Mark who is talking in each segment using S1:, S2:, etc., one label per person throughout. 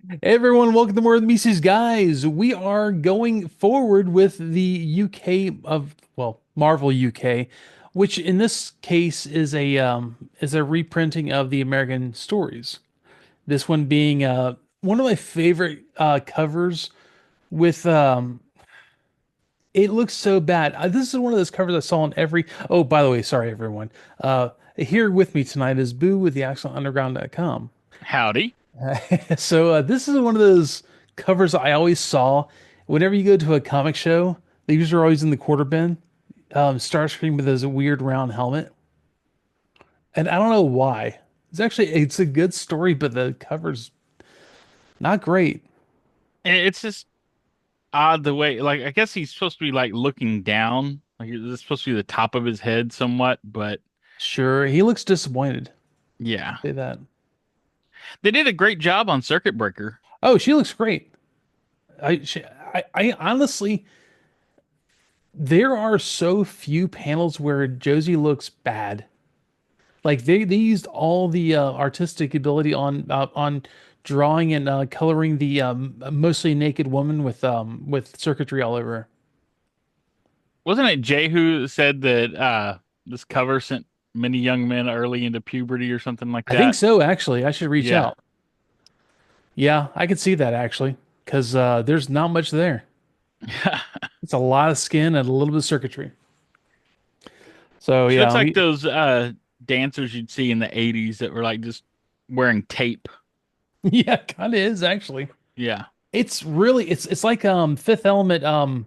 S1: Hey everyone, welcome to Morethanmeetstheseguys. We are going forward with the UK of, well, Marvel UK, which in this case is a reprinting of the American stories. This one being one of my favorite covers with it looks so bad. This is one of those covers I saw on every. Oh, by the way, sorry everyone. Here with me tonight is Boo with the Underground.com.
S2: Howdy.
S1: So this is one of those covers I always saw whenever you go to a comic show. They usually are always in the quarter bin. Starscream with his weird round helmet, and I don't know why. It's a good story, but the cover's not great.
S2: It's just odd the way, like, I guess he's supposed to be like looking down, like it's supposed to be the top of his head somewhat, but
S1: Sure, he looks disappointed.
S2: yeah,
S1: Say that.
S2: they did a great job on Circuit Breaker.
S1: Oh, she looks great. I honestly, there are so few panels where Josie looks bad. Like they used all the artistic ability on drawing and coloring the mostly naked woman with circuitry all over her.
S2: Wasn't it Jay who said that this cover sent many young men early into puberty or something like
S1: I think
S2: that?
S1: so, actually. I should reach
S2: Yeah.
S1: out. Yeah, I could see that actually, because there's not much there. It's a lot of skin and a little bit of circuitry. So
S2: She looks
S1: yeah,
S2: like those dancers you'd see in the 80s that were like just wearing tape.
S1: yeah, kind of is actually.
S2: Yeah.
S1: It's like Fifth Element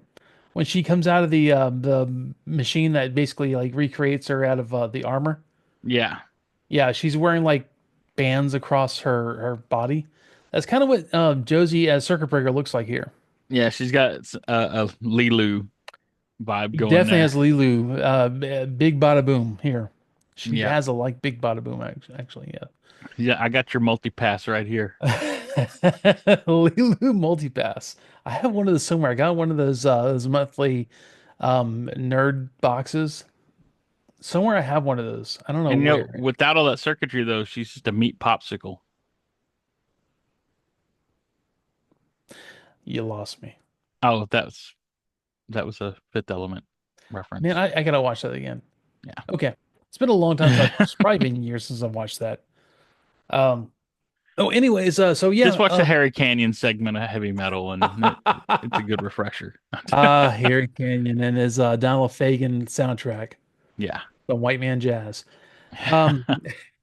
S1: when she comes out of the machine that basically like recreates her out of the armor.
S2: Yeah.
S1: Yeah, she's wearing like bands across her body. That's kind of what Josie as Circuit Breaker looks like here.
S2: Yeah, she's got a Lilu vibe
S1: He
S2: going
S1: definitely has
S2: there.
S1: Lilu, big bada boom here. She
S2: Yeah.
S1: has a like big bada boom actually,
S2: Yeah, I got your multi-pass right here.
S1: yeah. Lilu multipass. I have one of those somewhere. I got one of those monthly nerd boxes. Somewhere I have one of those. I don't know
S2: And
S1: where.
S2: without all that circuitry though, she's just a meat popsicle.
S1: You lost me.
S2: Oh, that was a Fifth Element
S1: Man,
S2: reference.
S1: I gotta watch that again. Okay. It's been a long time since I've
S2: Yeah.
S1: watched. It's probably been years since I've watched that. Um, oh, anyways, so
S2: Just
S1: yeah,
S2: watch the Harry Canyon segment of heavy metal and it's a good refresher.
S1: Harry Canyon and his Donald Fagen soundtrack,
S2: Yeah.
S1: the White Man Jazz. Um,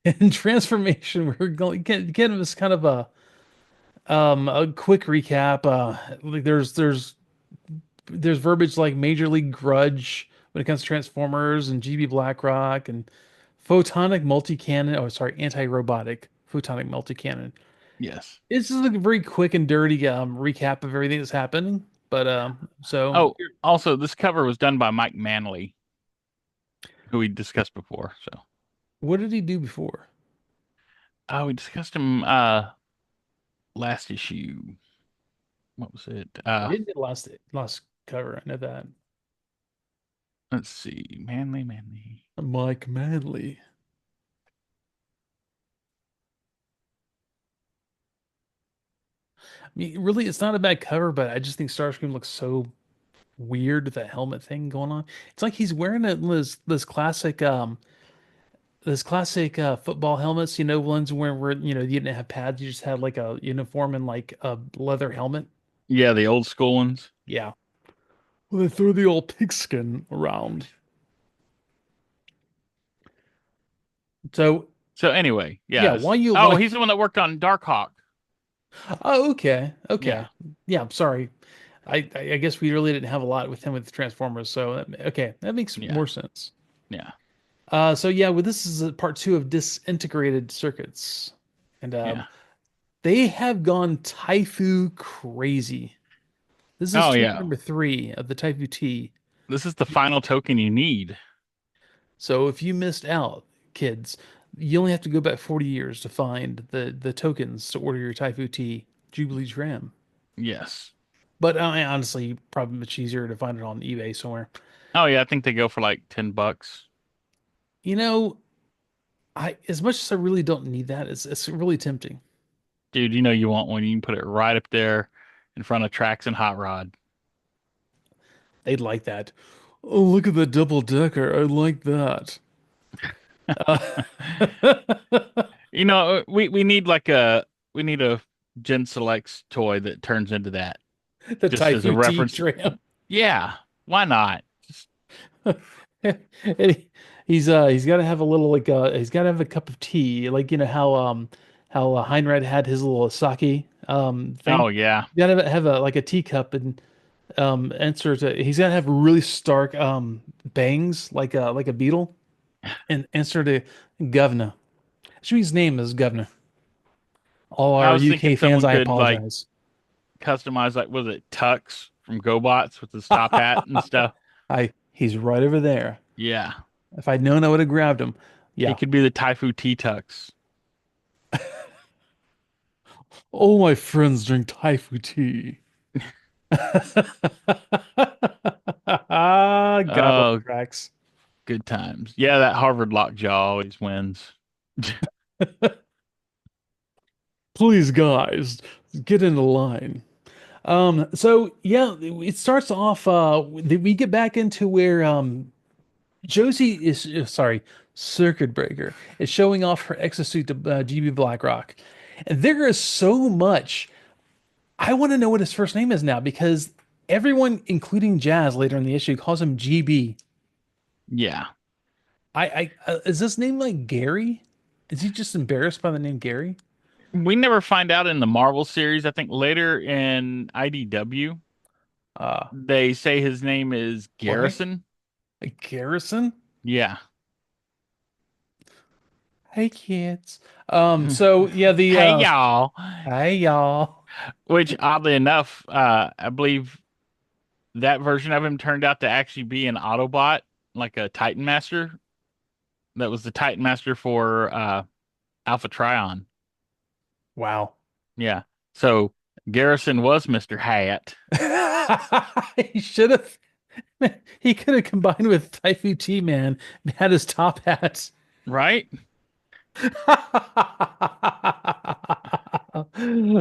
S1: in Transformation, we're going get this kind of a quick recap. Like there's verbiage like Major League Grudge when it comes to Transformers and GB Blackrock and photonic multi-cannon. Oh, sorry, anti-robotic photonic multi-cannon.
S2: Yes.
S1: This is a very quick and dirty recap of everything that's happening. But so
S2: Oh, also this cover was done by Mike Manley, who we discussed before. So,
S1: what did he do before?
S2: oh, we discussed him last issue. What was it?
S1: He didn't do last cover. I know that.
S2: Let's see. Manley.
S1: Mike Manley. I mean, really, it's not a bad cover, but I just think Starscream looks so weird with that helmet thing going on. It's like he's wearing this classic football helmets, ones where you didn't have pads, you just had like a uniform and like a leather helmet.
S2: Yeah, the old school ones.
S1: Yeah. Well, they threw the old pigskin around. So
S2: So anyway,
S1: yeah,
S2: yes.
S1: while
S2: Oh, he's the one that worked on Darkhawk.
S1: oh, okay,
S2: Yeah,
S1: okay, yeah. I'm sorry. I guess we really didn't have a lot with him with Transformers, so okay, that makes
S2: yeah,
S1: more sense.
S2: yeah,
S1: So yeah, well, this is part two of disintegrated circuits, and
S2: yeah.
S1: they have gone Taifu crazy. This is
S2: Oh
S1: strip
S2: yeah.
S1: number three of the Taifu T.
S2: This is the final token you need.
S1: So if you missed out, kids, you only have to go back 40 years to find the tokens to order your Taifu T Jubilee Tram.
S2: Yes.
S1: But honestly, probably much easier to find it on eBay somewhere.
S2: Oh yeah, I think they go for like $10.
S1: You know, I as much as I really don't need that, it's really tempting.
S2: Dude, you know you want one. You can put it right up there in front of Trax and Hot Rod.
S1: They'd like that. Oh, look at the double decker. I like that. Uh,
S2: You know, we need like a Gen Selects toy that turns into that,
S1: the
S2: just as a
S1: Typhoon T
S2: reference.
S1: tram.
S2: Yeah, why not? Just,
S1: And he's got to have a little like he's got to have a cup of tea, like you know how Heinrad had his little sake thing.
S2: oh yeah.
S1: You gotta have a like a teacup and answer to. He's gotta have really stark bangs like a beetle and answer to governor. His name is governor. All
S2: I
S1: our
S2: was thinking
S1: UK fans,
S2: someone
S1: I
S2: could like
S1: apologize.
S2: customize like was it Tux from GoBots with his top hat and stuff.
S1: I he's right over there.
S2: Yeah.
S1: If I'd known, I would have grabbed him.
S2: He
S1: Yeah.
S2: could be the Taifu T Tux.
S1: All my friends drink Thai tea. Ah, gobble
S2: Oh,
S1: tracks.
S2: good times. Yeah, that Harvard lockjaw always wins.
S1: Please, guys, get in the line. So yeah, it starts off. We get back into where Josie is sorry, Circuit Breaker is showing off her exosuit to GB Blackrock, and there is so much. I want to know what his first name is now because everyone, including Jazz, later in the issue, calls him GB.
S2: Yeah.
S1: Is this name like Gary? Is he just embarrassed by the name Gary?
S2: We never find out in the Marvel series. I think later in IDW,
S1: Uh,
S2: they say his name is
S1: blank?
S2: Garrison.
S1: Like Garrison?
S2: Yeah.
S1: Hey kids. So yeah, the
S2: Hey y'all.
S1: hey y'all.
S2: Which oddly enough, I believe that version of him turned out to actually be an Autobot, like a Titan Master. That was the Titan Master for Alpha Trion.
S1: Wow.
S2: Yeah. So Garrison was Mr. Hat,
S1: He should have he could have combined with Typhoon T Man and had his top hat.
S2: right?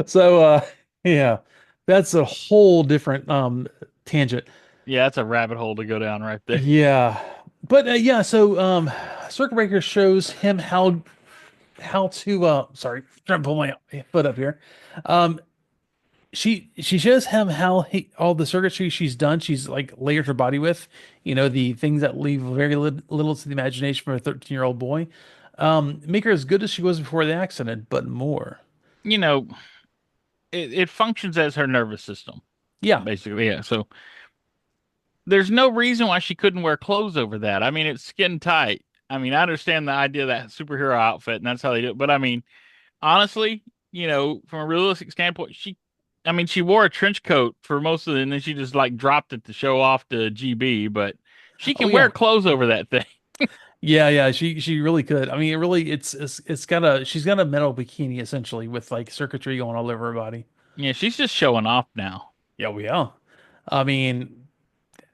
S1: So yeah, that's a whole different tangent.
S2: Yeah, that's a rabbit hole to go down right there.
S1: Yeah. But yeah, so Circuit Breaker shows him how to sorry, trying to pull my foot up here. Um she shows him how all the circuitry she's done, she's like layered her body with, you know, the things that leave very little to the imagination for a 13-year-old boy. Make her as good as she was before the accident, but more.
S2: You know, it functions as her nervous system,
S1: Yeah.
S2: basically. Yeah. So there's no reason why she couldn't wear clothes over that. I mean, it's skin tight. I mean, I understand the idea of that superhero outfit, and that's how they do it. But I mean, honestly, you know, from a realistic standpoint, I mean, she wore a trench coat for most of it, and then she just like dropped it to show off to GB. But she
S1: Oh
S2: can wear
S1: yeah.
S2: clothes over that thing.
S1: Yeah, she really could. I mean, it really it's got a she's got a metal bikini essentially with like circuitry going all over her body.
S2: Yeah, she's just showing off now.
S1: Yeah, we are. I mean,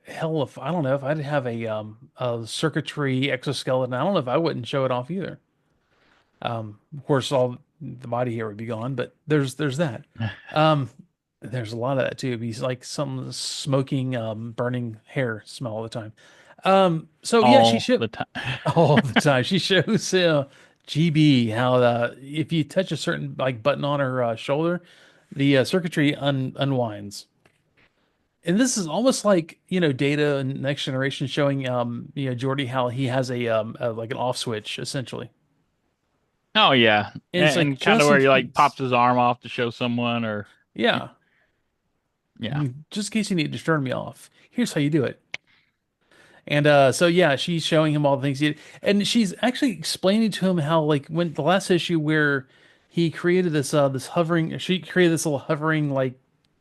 S1: hell, if I don't know if I'd have a circuitry exoskeleton, I don't know if I wouldn't show it off either. Of course, all the body hair would be gone, but there's that. Um, there's a lot of that too. He's like some smoking, burning hair smell all the time. So yeah, she
S2: All
S1: should
S2: the time.
S1: all the time. She shows GB how if you touch a certain like button on her shoulder, the circuitry unwinds. And this is almost like, you know, Data and Next Generation showing you know, Jordy how he has a like an off switch essentially.
S2: Oh yeah,
S1: And it's like
S2: and kind of
S1: just in
S2: where he like
S1: case.
S2: pops his arm off to show someone, or
S1: Yeah.
S2: yeah.
S1: Just in case you need to turn me off. Here's how you do it. And so yeah, she's showing him all the things he did. And she's actually explaining to him how like when the last issue where he created this hovering she created this little hovering like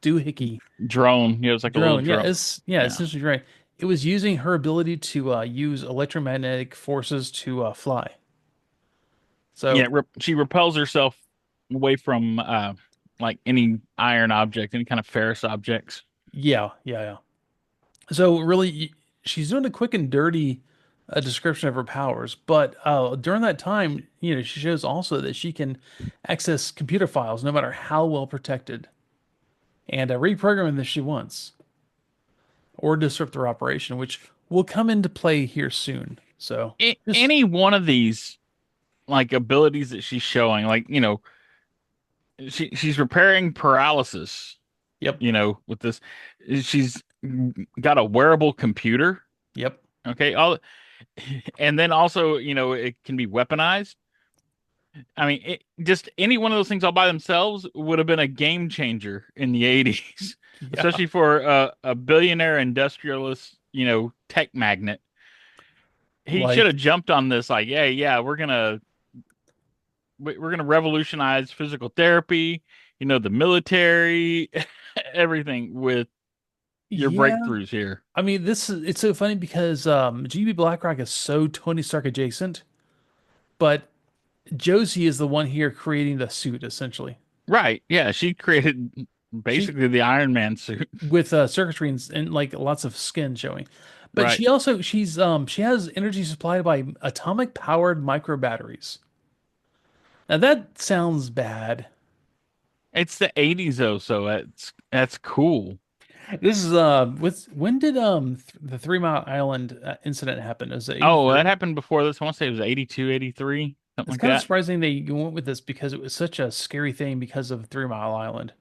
S1: doohickey
S2: Drone. It was like a little
S1: drone.
S2: drone.
S1: Yeah,
S2: Yeah.
S1: essentially right. It was using her ability to use electromagnetic forces to fly.
S2: Yeah,
S1: So
S2: she repels herself away from like any iron object, any kind of ferrous objects.
S1: yeah. So really, she's doing a quick and dirty a description of her powers. But during that time, she shows also that she can access computer files no matter how well protected and reprogram them if she wants or disrupt their operation, which will come into play here soon. So just,
S2: Any one of these like abilities that she's showing, like she's repairing paralysis,
S1: yep,
S2: with this. She's got a wearable computer.
S1: yep,
S2: Okay, all and then also, it can be weaponized. I mean, just any one of those things all by themselves would have been a game changer in the 80s,
S1: yeah.
S2: especially for a billionaire industrialist, tech magnate. He should have
S1: Like,
S2: jumped on this like, yeah, yeah, we're gonna revolutionize physical therapy, the military, everything with your
S1: yeah.
S2: breakthroughs here.
S1: I mean, it's so funny because GB Blackrock is so Tony Stark adjacent, but Josie is the one here creating the suit essentially.
S2: Right. Yeah, she created
S1: She
S2: basically the Iron Man suit.
S1: with circuitry and like lots of skin showing. But
S2: Right.
S1: she has energy supplied by atomic powered micro batteries. Now that sounds bad.
S2: It's the 80s though, so that's cool.
S1: This is with when did the 3 Mile Island incident happen? Is it
S2: Oh, that
S1: 83?
S2: happened before this. I want to say it was 82, 83, something
S1: It's
S2: like
S1: kind of
S2: that.
S1: surprising they went with this because it was such a scary thing because of 3 Mile Island.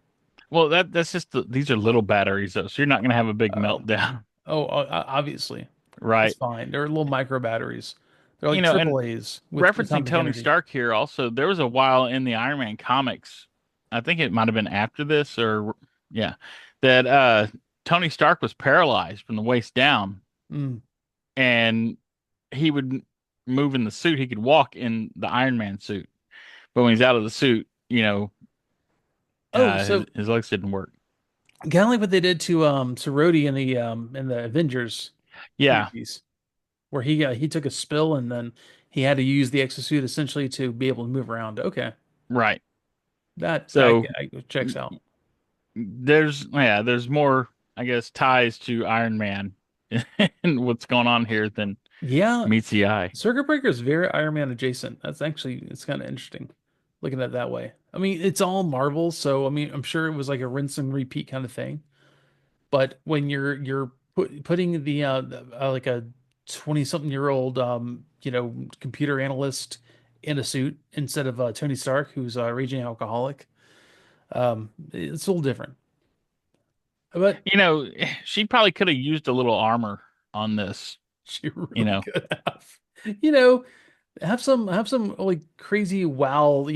S2: Well, that's just these are little batteries though, so you're not gonna have a big
S1: Oh,
S2: meltdown.
S1: obviously. That's
S2: Right.
S1: fine. They're little micro batteries. They're like
S2: And
S1: triple A's with
S2: referencing
S1: atomic
S2: Tony
S1: energy.
S2: Stark here also, there was a while in the Iron Man comics, I think it might have been after this or yeah, that Tony Stark was paralyzed from the waist down
S1: Mm.
S2: and he would move in the suit. He could walk in the Iron Man suit. But when he's out of the suit,
S1: Oh,
S2: his legs didn't work.
S1: kind of like what they did to Rhodey in the Avengers
S2: Yeah,
S1: movies, where he took a spill and then he had to use the exosuit essentially to be able to move around. Okay,
S2: right.
S1: that
S2: So
S1: checks out.
S2: there's more, I guess, ties to Iron Man and what's going on here than
S1: Yeah,
S2: meets the eye.
S1: Circuit Breaker is very Iron Man adjacent. It's kind of interesting looking at it that way. I mean, it's all Marvel, so I mean, I'm sure it was like a rinse and repeat kind of thing. But when putting like a 20 something year old computer analyst in a suit instead of Tony Stark, who's a raging alcoholic, it's a little different. But
S2: She probably could have used a little armor on this,
S1: she
S2: you
S1: really
S2: know.
S1: could have, you know, have some like crazy wow,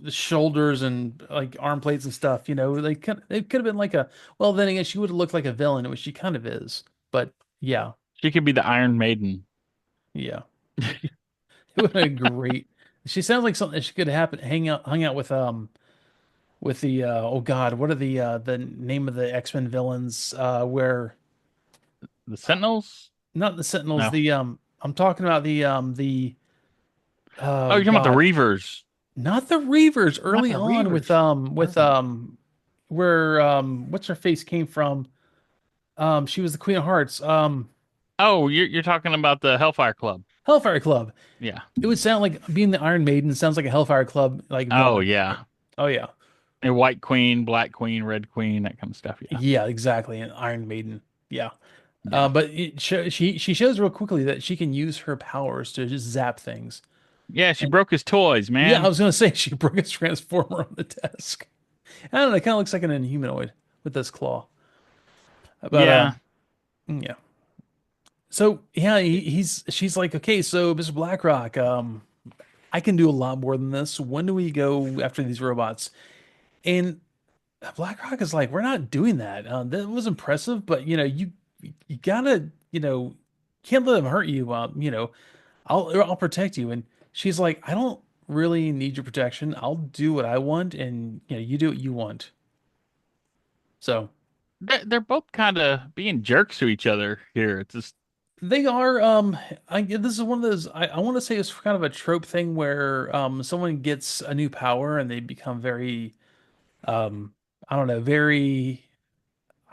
S1: shoulders and like arm plates and stuff. It could have been like a well. Then again, she would have looked like a villain, which she kind of is. But yeah,
S2: She could be the Iron Maiden.
S1: yeah. It would have been great. She sounds like something that she could happen hung out with the oh God, what are the name of the X-Men villains where
S2: The Sentinels?
S1: not the Sentinels,
S2: No.
S1: the I'm talking about the
S2: Oh,
S1: oh
S2: you're talking about the
S1: God,
S2: Reavers.
S1: not the Reavers
S2: Not
S1: early
S2: the
S1: on with
S2: Reavers. What are they?
S1: where what's her face came from. She was the Queen of Hearts.
S2: Oh, you're talking about the Hellfire Club.
S1: Hellfire Club.
S2: Yeah.
S1: It would sound like being the Iron Maiden sounds like a Hellfire Club like
S2: Oh,
S1: villain.
S2: yeah.
S1: Oh yeah.
S2: And White Queen, Black Queen, Red Queen, that kind of stuff. Yeah.
S1: Yeah, exactly. An Iron Maiden. Yeah.
S2: Yeah.
S1: But she shows real quickly that she can use her powers to just zap things.
S2: Yeah, she
S1: And
S2: broke his toys,
S1: yeah, I
S2: man.
S1: was gonna say she broke a transformer on the desk. I don't know, it kind of looks like an inhumanoid with this claw. But
S2: Yeah.
S1: yeah. So yeah, she's like, okay, so Mr. Blackrock, I can do a lot more than this. When do we go after these robots? And BlackRock is like, we're not doing that. That was impressive, but you gotta, can't let them hurt you. I'll protect you. And she's like, I don't really need your protection. I'll do what I want, and you do what you want. So
S2: They're both kind of being jerks to each other here. It's just,
S1: they are. This is one of those. I want to say it's kind of a trope thing where someone gets a new power and they become very I don't know, very.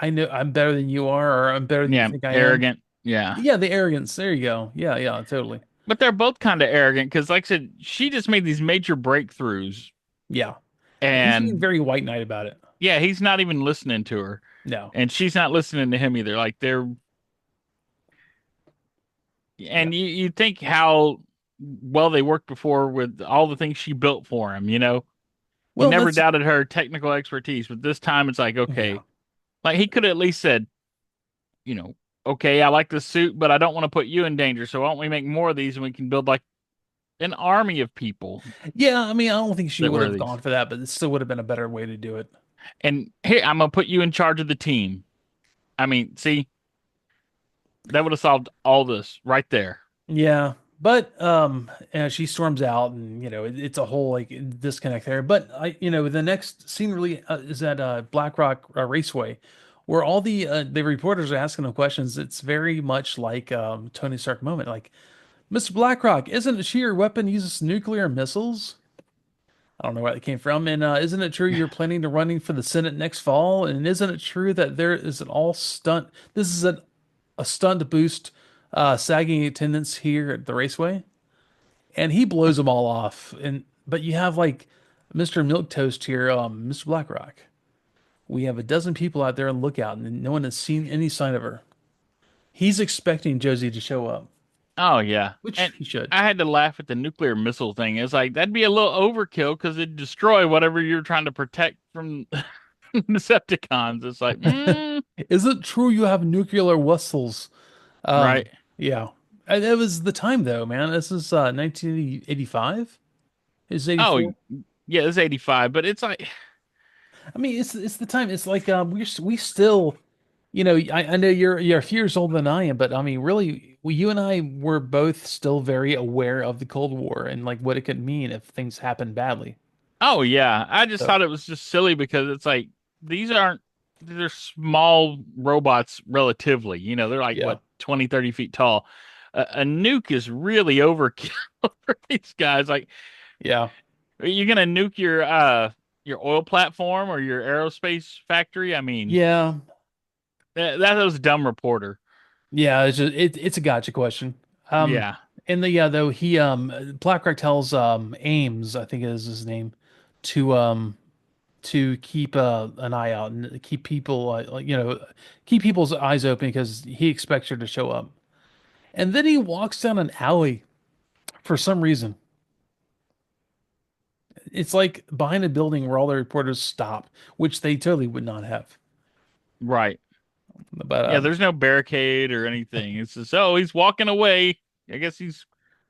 S1: I know I'm better than you are, or I'm better than you
S2: yeah,
S1: think I am.
S2: arrogant. Yeah.
S1: Yeah, the arrogance. There you go. Yeah, yeah, totally.
S2: But they're both kind of arrogant because, like I said, she just made these major breakthroughs,
S1: Yeah. And he's being
S2: and
S1: very white knight about it.
S2: yeah, he's not even listening to her,
S1: No.
S2: and she's not listening to him either. Like they're,
S1: Yeah.
S2: and you think how well they worked before with all the things she built for him. He
S1: Well,
S2: never
S1: that's
S2: doubted her technical expertise, but this time it's like,
S1: yeah.
S2: okay, like he could have at least said, you know, okay, I like this suit, but I don't want to put you in danger. So why don't we make more of these and we can build like an army of people
S1: Yeah, I mean, I don't think she
S2: that
S1: would
S2: wear
S1: have
S2: these.
S1: gone for that, but it still would have been a better way to do it.
S2: And here, I'm gonna put you in charge of the team. I mean, see, that would have solved all this right there.
S1: Yeah, but she storms out, and it's a whole like disconnect there. But the next scene really is at Blackrock Raceway, where all the reporters are asking them questions. It's very much like Tony Stark moment, like Mr. Blackrock, isn't it she your weapon uses nuclear missiles? I don't know where that came from. And isn't it true you're planning to running for the Senate next fall? And isn't it true that there is an all stunt? This is a stunt to boost sagging attendance here at the raceway, and he blows them all off. And but you have like Mr. Milquetoast here, Mr. Blackrock. We have a dozen people out there on lookout, and no one has seen any sign of her. He's expecting Josie to show up,
S2: Oh yeah,
S1: which
S2: and
S1: he should.
S2: I had to laugh at the nuclear missile thing. It's like that'd be a little overkill because it'd destroy whatever you're trying to protect from Decepticons. It's like,
S1: Is it true you have nuclear whistles?
S2: right?
S1: Yeah. It was the time though, man. This is 1985. Is
S2: Oh
S1: 84.
S2: yeah, it's 85, but it's like,
S1: I mean, it's the time. It's like we still, I know you're a few years older than I am, but I mean, really, you and I were both still very aware of the Cold War and like what it could mean if things happened badly.
S2: oh yeah, I just
S1: So
S2: thought it was just silly because it's like these aren't they're small robots relatively. They're like
S1: yeah,
S2: what 20, 30 feet tall. A nuke is really overkill for these guys. Like,
S1: yeah,
S2: are you gonna nuke your oil platform or your aerospace factory? I mean,
S1: yeah,
S2: that was a dumb reporter.
S1: yeah. It's a gotcha question. Um,
S2: Yeah,
S1: and though Blackrock tells Ames, I think is his name, to keep an eye out and keep people keep people's eyes open because he expects her to show up. And then he walks down an alley for some reason. It's like behind a building where all the reporters stop, which they totally would not have.
S2: right.
S1: But
S2: Yeah, there's no barricade or anything. It's just, oh, he's walking away. I guess he's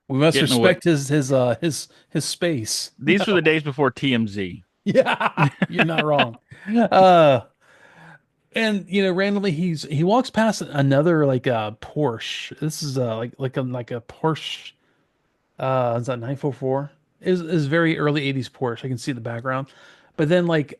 S1: we must
S2: getting away.
S1: respect his space.
S2: These were the days before TMZ.
S1: Yeah, you're not wrong. Uh, and randomly he walks past another like Porsche. This is like a Porsche. Is that 944? Is very early 80s Porsche. I can see the background. But then like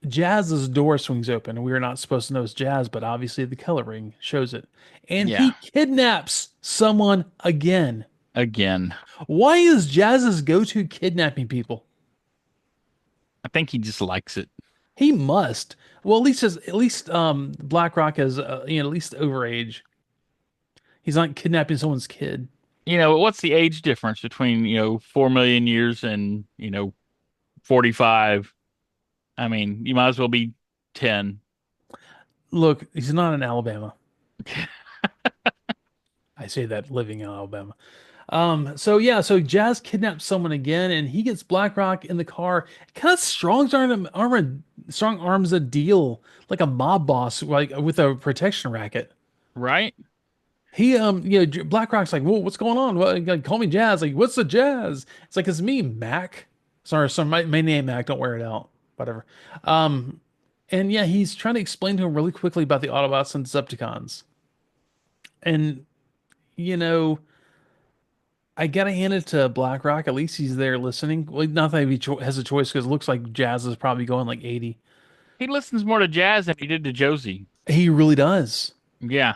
S1: Jazz's door swings open, and we are not supposed to know it's Jazz, but obviously the color ring shows it. And
S2: Yeah,
S1: he kidnaps someone again.
S2: again.
S1: Why is Jazz's go-to kidnapping people?
S2: I think he just likes it.
S1: He must. Well, at least Blackrock is at least overage. He's not kidnapping someone's kid.
S2: What's the age difference between, 4 million years and, 45? I mean, you might as well be 10.
S1: Look, he's not in Alabama. I say that living in Alabama. So yeah, so Jazz kidnaps someone again, and he gets Blackrock in the car. Kind of strong arms a deal like a mob boss, like with a protection racket.
S2: Right?
S1: He Blackrock's like, "Whoa, what's going on? What, like, call me Jazz." Like, what's the Jazz? It's like it's me, Mac. Sorry, my name Mac. Don't wear it out. Whatever. Um, and yeah, he's trying to explain to him really quickly about the Autobots and Decepticons, and you know. I gotta hand it to Blackrock. At least he's there listening. Well, not that has a choice because it looks like Jazz is probably going like 80.
S2: He listens more to Jazz than he did to Josie.
S1: He really does.
S2: Yeah.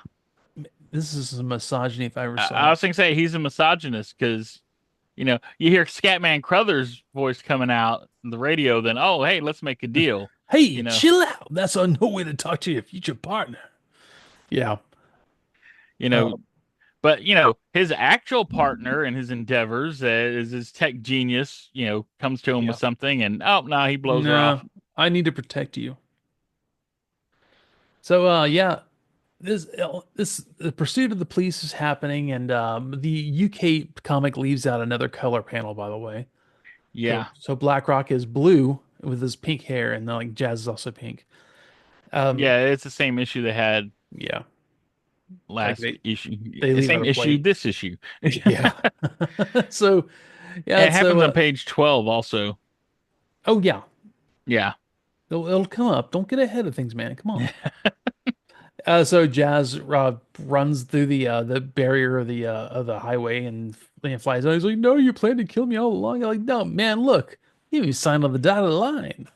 S1: This is a misogyny if I ever
S2: I
S1: saw it.
S2: was going to say he's a misogynist because, you hear Scatman Crothers' voice coming out on the radio, then, oh, hey, let's make a deal.
S1: Hey,
S2: You know,
S1: chill out. That's no way to talk to your future partner. Yeah.
S2: You know,
S1: Uh,
S2: but his actual partner in his endeavors is his tech genius. Comes to him with
S1: yeah.
S2: something, and oh no, he blows her
S1: No,
S2: off.
S1: I need to protect you. So, yeah, this the pursuit of the police is happening, and the UK comic leaves out another color panel, by the way. So,
S2: Yeah,
S1: so Blackrock is blue with his pink hair, and then like Jazz is also pink. Um,
S2: yeah, it's the same issue they had
S1: yeah, like
S2: last issue.
S1: they leave out
S2: Same
S1: a
S2: issue,
S1: plate.
S2: this issue.
S1: Yeah. So, yeah,
S2: It
S1: so
S2: happens on page 12 also.
S1: oh yeah,
S2: Yeah.
S1: it'll come up. Don't get ahead of things, man. Come on. So Jazz runs through the barrier of the highway and flies out. He's like, "No, you planned to kill me all along." I'm like, "No, man, look, you signed on the dotted line.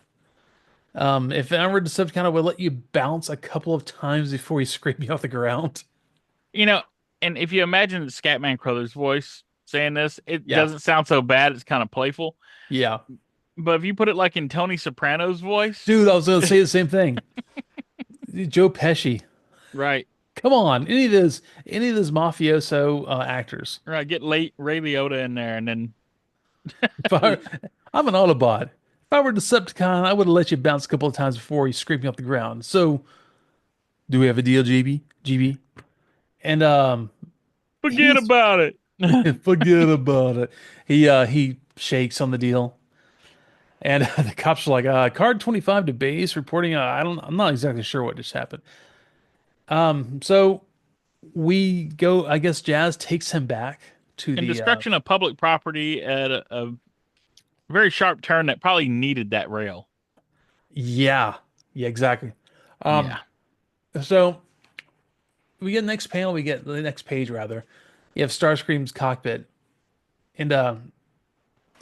S1: If I were Decepticon, I would let you bounce a couple of times before you scrape me off the ground."
S2: You know, and if you imagine the Scatman Crothers voice saying this, it
S1: Yeah,
S2: doesn't sound so bad. It's kind of playful.
S1: yeah,
S2: But if you put it like in Tony Soprano's voice,
S1: dude, I was gonna say the same thing. Joe Pesci,
S2: right,
S1: come on, any of those mafioso actors.
S2: right, get late Ray Liotta in there, and then
S1: If I, I'm an Autobot. If I were Decepticon, I would have let you bounce a couple of times before you scrape me off the ground. So, do we have a deal, GB? GB? And
S2: forget
S1: he's
S2: about it.
S1: forget about it. He shakes on the deal, and the cops are like, "Card 25 to base, reporting. I'm not exactly sure what just happened." So we go. I guess Jazz takes him back to
S2: And
S1: the.
S2: destruction of public property at a very sharp turn that probably needed that rail.
S1: Yeah, yeah, exactly. Um,
S2: Yeah.
S1: so we get the next panel. We get the next page rather. You have Starscream's cockpit, and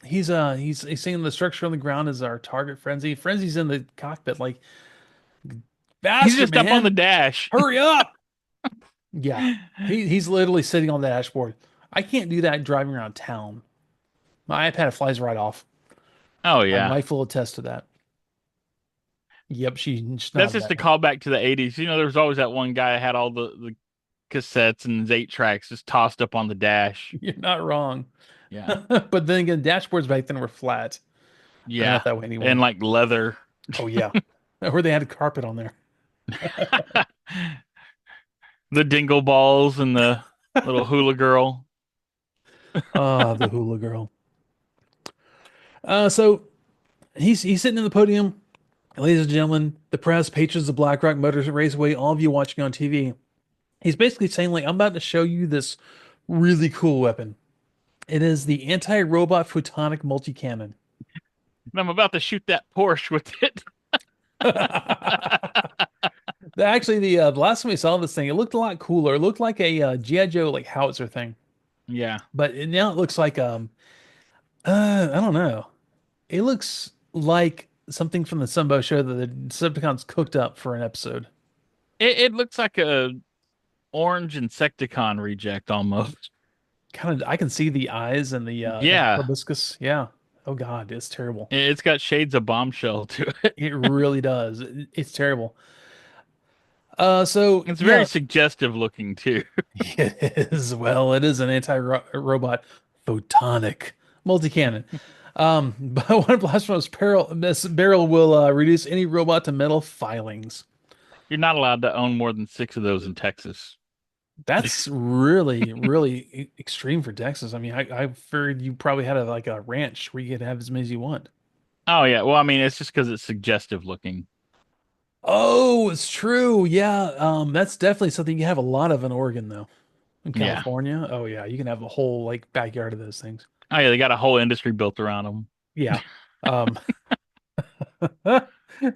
S1: he's saying the structure on the ground is our target. Frenzy. Frenzy's in the cockpit, like
S2: He's
S1: faster,
S2: just up on the
S1: man.
S2: dash.
S1: Hurry up. Yeah. He's literally sitting on the dashboard. I can't do that driving around town. My iPad flies right off.
S2: Oh
S1: My
S2: yeah.
S1: wife will attest to that. Yep, she's
S2: That's
S1: nodding
S2: just a
S1: that head.
S2: callback to the 80s. There was always that one guy that had all the cassettes and his 8 tracks just tossed up on the dash.
S1: You're not wrong.
S2: Yeah.
S1: But then again, dashboards back then were flat. They're
S2: Yeah.
S1: not that way
S2: And
S1: anymore.
S2: like leather.
S1: Oh yeah. Or they had a carpet on there.
S2: The dingle balls and the little hula girl.
S1: Ah, the hula girl. So he's sitting in the podium. Ladies and gentlemen, the press, patrons of Blackrock Motors Raceway, all of you watching on TV. He's basically saying, like, I'm about to show you this really cool weapon. It is the anti-robot photonic multi-cannon.
S2: And I'm about to shoot that Porsche with it.
S1: Actually, the last time we saw this thing, it looked a lot cooler. It looked like a G.I. Joe like howitzer thing,
S2: Yeah.
S1: but now it looks like I don't know. It looks like something from the Sunbow show that the Decepticons cooked up for an episode.
S2: It looks like a orange Insecticon reject almost.
S1: Kind of, I can see the eyes and the
S2: Yeah.
S1: proboscis. Yeah. Oh God, it's terrible.
S2: It's got shades of Bombshell to it.
S1: It really does. It's terrible. So
S2: It's very
S1: yeah,
S2: suggestive looking too.
S1: it is. Well, it is an anti-robot photonic multi-cannon. But one blast from this barrel will reduce any robot to metal filings.
S2: You're not allowed to own more than 6 of those in Texas.
S1: That's really, really extreme for Texas. I mean, I figured you probably had like a ranch where you could have as many as you want.
S2: Oh yeah. Well, I mean, it's just because it's suggestive looking.
S1: Oh, it's true. Yeah. That's definitely something you have a lot of in Oregon, though. In
S2: Yeah.
S1: California, oh yeah, you can have a whole like backyard of those things.
S2: Oh yeah, they got a whole industry built around them.
S1: Yeah. Um,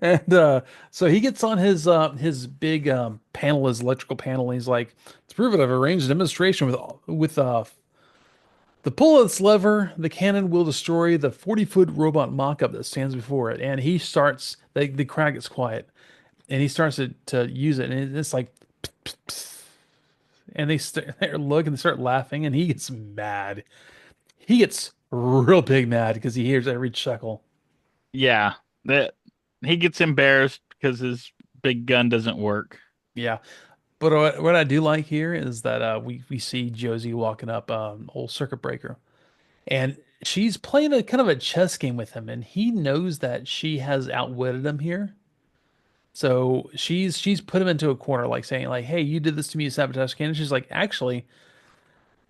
S1: and so he gets on his big panel, his electrical panel, and he's like, "To prove it, I've arranged a demonstration with the pull of this lever, the cannon will destroy the 40-foot robot mock-up that stands before it." And he starts, the crowd gets quiet, and he starts to use it, and it's like, and they look and they start laughing, and he gets mad. He gets real big mad because he hears every chuckle.
S2: Yeah. That he gets embarrassed because his big gun doesn't work.
S1: Yeah. But what I do like here is that we see Josie walking up old circuit breaker, and she's playing a kind of a chess game with him, and he knows that she has outwitted him here. So she's put him into a corner, like saying like, "Hey, you did this to me, you sabotage Cannon." She's like, "Actually,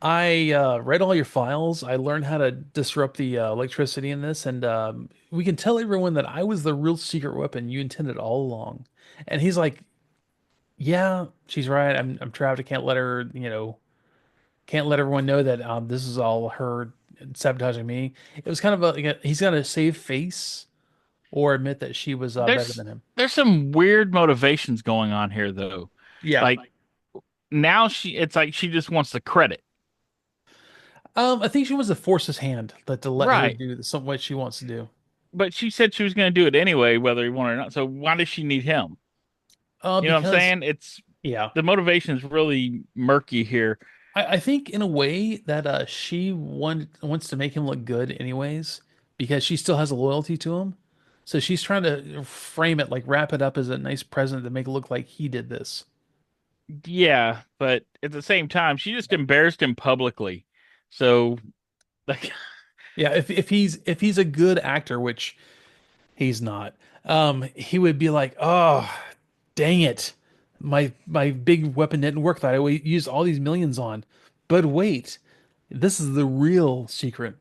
S1: I read all your files. I learned how to disrupt the electricity in this, and we can tell everyone that I was the real secret weapon you intended all along." And he's like, "Yeah, she's right. I'm trapped. I can't let her, can't let everyone know that this is all her sabotaging me." It was kind of he's got to save face or admit that she was better
S2: There's
S1: than him.
S2: there's some weird motivations going on here though.
S1: Yeah.
S2: Like now it's like she just wants the credit.
S1: I think she wants to force his hand, to let her
S2: Right.
S1: do some what she wants to do.
S2: But she said she was going to do it anyway, whether he wanted or not. So why does she need him? You know what I'm
S1: Because
S2: saying? It's
S1: yeah,
S2: the motivation is really murky here.
S1: I think in a way that she wants to make him look good anyways, because she still has a loyalty to him. So she's trying to frame it, like wrap it up as a nice present to make it look like he did this.
S2: Yeah, but at the same time, she just embarrassed him publicly. So like
S1: Yeah, if he's a good actor, which he's not, he would be like, "Oh, dang it. My big weapon didn't work that I used all these millions on. But wait, this is the real secret."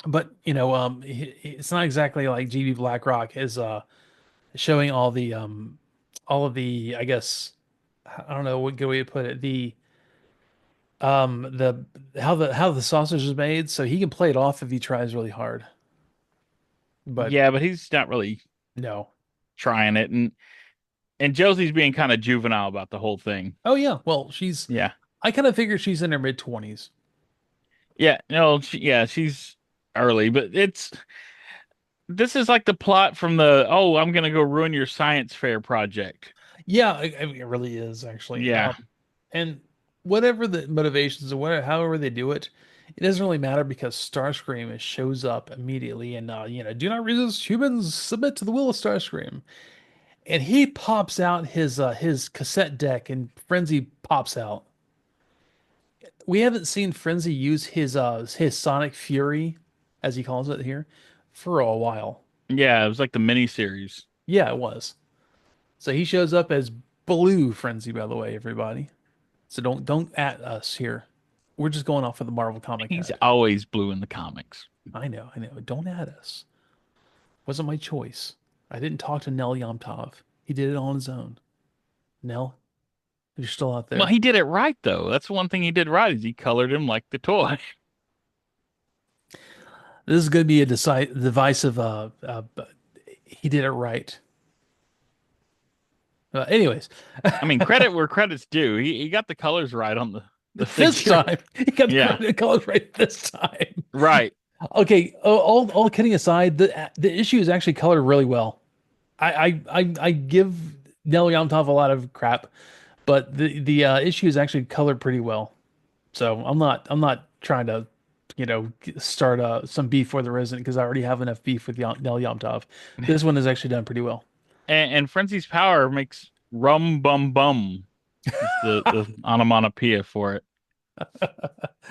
S1: But it's not exactly like GB Blackrock is showing all of the, I guess, I don't know what good way to put it, the how the sausage is made, so he can play it off if he tries really hard. But
S2: yeah, but he's not really
S1: no.
S2: trying it and Josie's being kind of juvenile about the whole thing.
S1: Oh yeah, well, she's
S2: Yeah.
S1: I kind of figured she's in her mid 20s.
S2: Yeah, no, she's early, but it's this is like the plot from the oh, I'm gonna go ruin your science fair project.
S1: Yeah, it really is actually.
S2: Yeah.
S1: And whatever the motivations or whatever, however they do it, it doesn't really matter because Starscream shows up immediately and do not resist humans, submit to the will of Starscream. And he pops out his cassette deck and Frenzy pops out. We haven't seen Frenzy use his Sonic Fury, as he calls it here, for a while.
S2: Yeah, it was like the mini series.
S1: Yeah, it was. So he shows up as Blue Frenzy, by the way, everybody. So don't at us here. We're just going off of the Marvel comic
S2: He's
S1: head.
S2: always blue in the comics.
S1: I know. Don't at us. Wasn't my choice. I didn't talk to Nel Yomtov. He did it on his own. Nell, if you're still out
S2: Well,
S1: there.
S2: he did it right though. That's one thing he did right is he colored him like the toy.
S1: This is going to be a divisive. He did it right. Anyways,
S2: I mean, credit where credit's due. He got the colors right on the
S1: this
S2: figure.
S1: time he got
S2: Yeah,
S1: the colors right this time.
S2: right.
S1: Okay, all kidding aside, the issue is actually colored really well. I give Nel Yomtov a lot of crap, but the issue is actually colored pretty well. So I'm not trying to, start some beef where there isn't because I already have enough beef with Nel Yomtov. This one is actually done pretty well.
S2: And Frenzy's power makes rum bum bum. Is the onomatopoeia for it.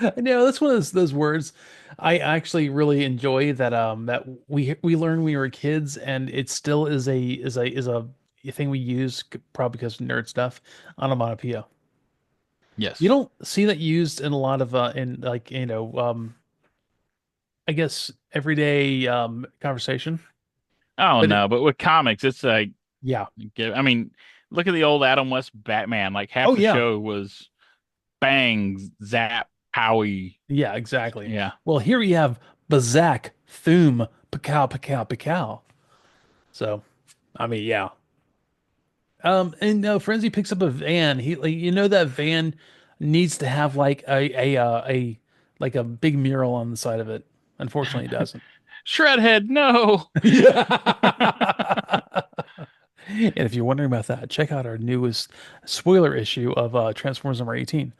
S1: I know that's one of those words I actually really enjoy that we learned when we were kids and it still is a thing we use probably because of nerd stuff. Onomatopoeia. You
S2: Yes.
S1: don't see that used in a lot of in like I guess everyday conversation.
S2: Oh
S1: But
S2: no, but with comics, it's like
S1: yeah.
S2: I mean, look at the old Adam West Batman. Like half
S1: Oh
S2: the
S1: yeah.
S2: show was bang, zap, powie.
S1: Yeah, exactly.
S2: Yeah.
S1: Well, here we have Bazak, Thum, Pacow, Pacow, Pacow. So, I mean, yeah. And no, Frenzy picks up a van. He, like, that van needs to have like a like a big mural on the side of it. Unfortunately, it doesn't.
S2: Shredhead, no.
S1: Yeah. And if you're wondering about that, check out our newest spoiler issue of Transformers number 18.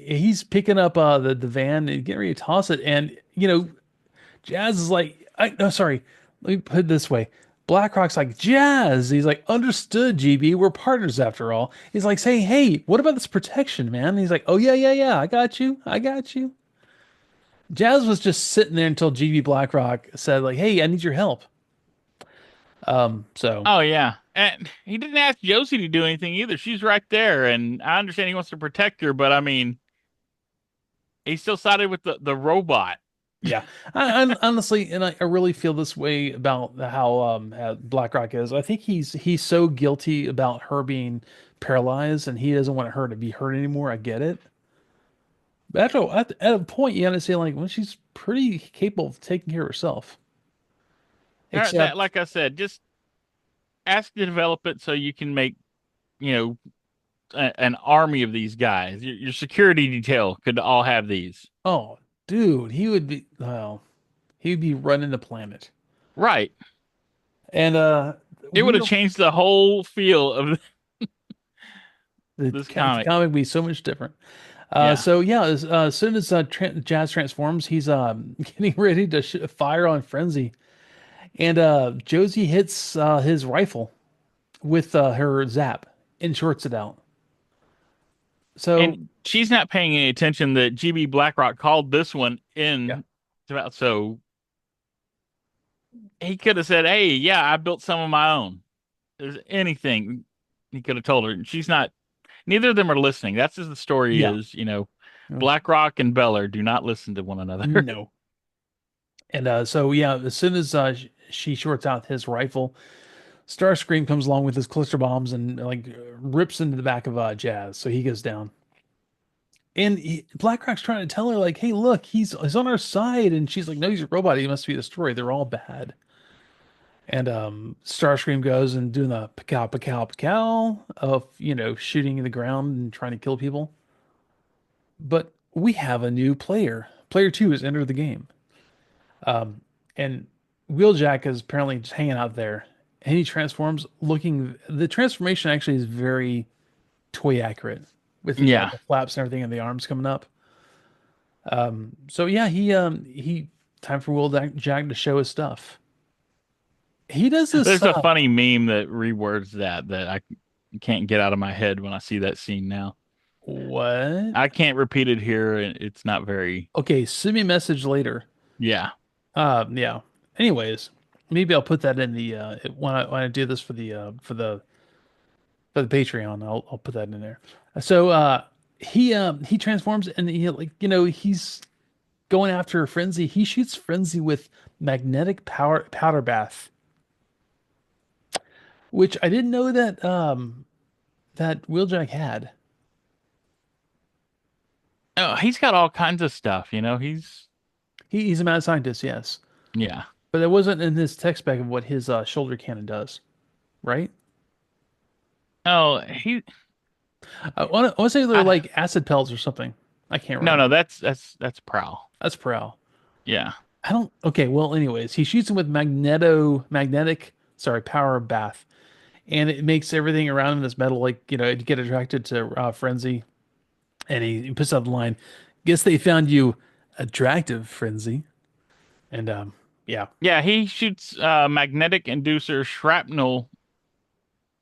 S1: He's picking up the van and getting ready to toss it, and Jazz is like, no, sorry, let me put it this way. Blackrock's like, Jazz. He's like, understood, GB. We're partners after all. He's like saying, hey, what about this protection, man? And he's like, oh, yeah, yeah, yeah. I got you. I got you. Jazz was just sitting there until GB Blackrock said, like, hey, I need your help. So
S2: Oh yeah. And he didn't ask Josie to do anything either. She's right there, and I understand he wants to protect her, but I mean, he still sided with the robot.
S1: yeah, I honestly, and I really feel this way about how BlackRock is. I think he's so guilty about her being paralyzed, and he doesn't want her to be hurt anymore. I get it, but at a point, you understand like when she's pretty capable of taking care of herself.
S2: That,
S1: Except,
S2: like I said, just ask to develop it so you can make, you know, an army of these guys. Your security detail could all have these.
S1: oh, dude, he would be well, he would be running the planet,
S2: Right.
S1: and
S2: It would
S1: we
S2: have
S1: don't.
S2: changed the whole feel of this
S1: The
S2: comic.
S1: comic would be so much different.
S2: Yeah.
S1: So yeah, as soon as Jazz transforms, he's getting ready to fire on Frenzy, and Josie hits his rifle with her zap and shorts it out. So
S2: And she's not paying any attention that GB Blackrock called this one
S1: yeah,
S2: in about so he could have said, "Hey, yeah, I built some of my own." There's anything he could have told her. And she's not. Neither of them are listening. That's as the story
S1: yeah,
S2: is. Blackrock and Beller do not listen to one another.
S1: no. And so yeah, as soon as she shorts out his rifle, Starscream comes along with his cluster bombs and like rips into the back of Jazz, so he goes down. And Blackrock's trying to tell her like, "Hey, look, he's on our side," and she's like, "No, he's a robot. He must be destroyed. They're all bad." And Starscream goes and doing the pacow pacow pacow of shooting the ground and trying to kill people. But we have a new player. Player two has entered the game, and Wheeljack is apparently just hanging out there, and he transforms. Looking, the transformation actually is very toy accurate with
S2: Yeah.
S1: the flaps and everything and the arms coming up. So yeah, he time for Wheeljack to show his stuff. He does this.
S2: There's a funny meme that rewords that I can't get out of my head when I see that scene now.
S1: What?
S2: I can't repeat it here. It's not very,
S1: Okay, send me a message later.
S2: yeah.
S1: Yeah. Anyways, maybe I'll put that in the when I do this for the Patreon. I'll put that in there. So he transforms and he like he's going after Frenzy. He shoots Frenzy with magnetic power powder bath, which I didn't know that Wheeljack had.
S2: Oh, he's got all kinds of stuff.
S1: He's a mad scientist, yes,
S2: Yeah.
S1: but that wasn't in his tech spec of what his shoulder cannon does, right?
S2: Oh, he,
S1: I want to say they're
S2: I,
S1: like acid pelts or something. I can't
S2: no, no,
S1: remember.
S2: that's Prowl.
S1: That's Prowl.
S2: Yeah.
S1: I don't. Okay, well, anyways, he shoots him with sorry, power bath, and it makes everything around him this metal, like to get attracted to Frenzy, and he puts out the line, "Guess they found you attractive, Frenzy," and yeah.
S2: Yeah, he shoots magnetic inducer shrapnel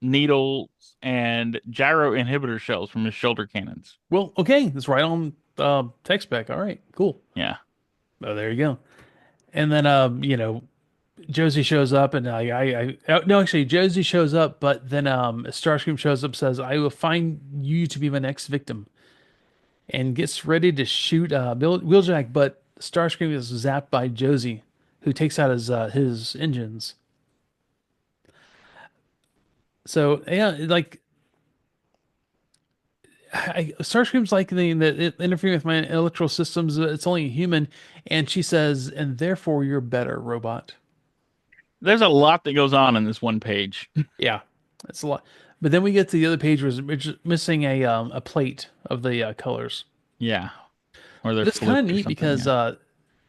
S2: needles and gyro inhibitor shells from his shoulder cannons.
S1: Well, okay, that's right on tech spec. All right, cool.
S2: Yeah.
S1: Oh, there you go. And then Josie shows up, and no, actually, Josie shows up, but then Starscream shows up, says, "I will find you to be my next victim," and gets ready to shoot Wheeljack, but Starscream is zapped by Josie, who takes out his engines. So yeah, like Starscream's like the interfering with my electrical systems. It's only a human, and she says, "And therefore you're better, robot."
S2: There's a lot that goes on in this one page.
S1: Yeah, that's a lot. But then we get to the other page, which is missing a plate of the colors.
S2: Yeah. Or they're
S1: But it's kind of
S2: flipped or
S1: neat
S2: something.
S1: because
S2: Yeah.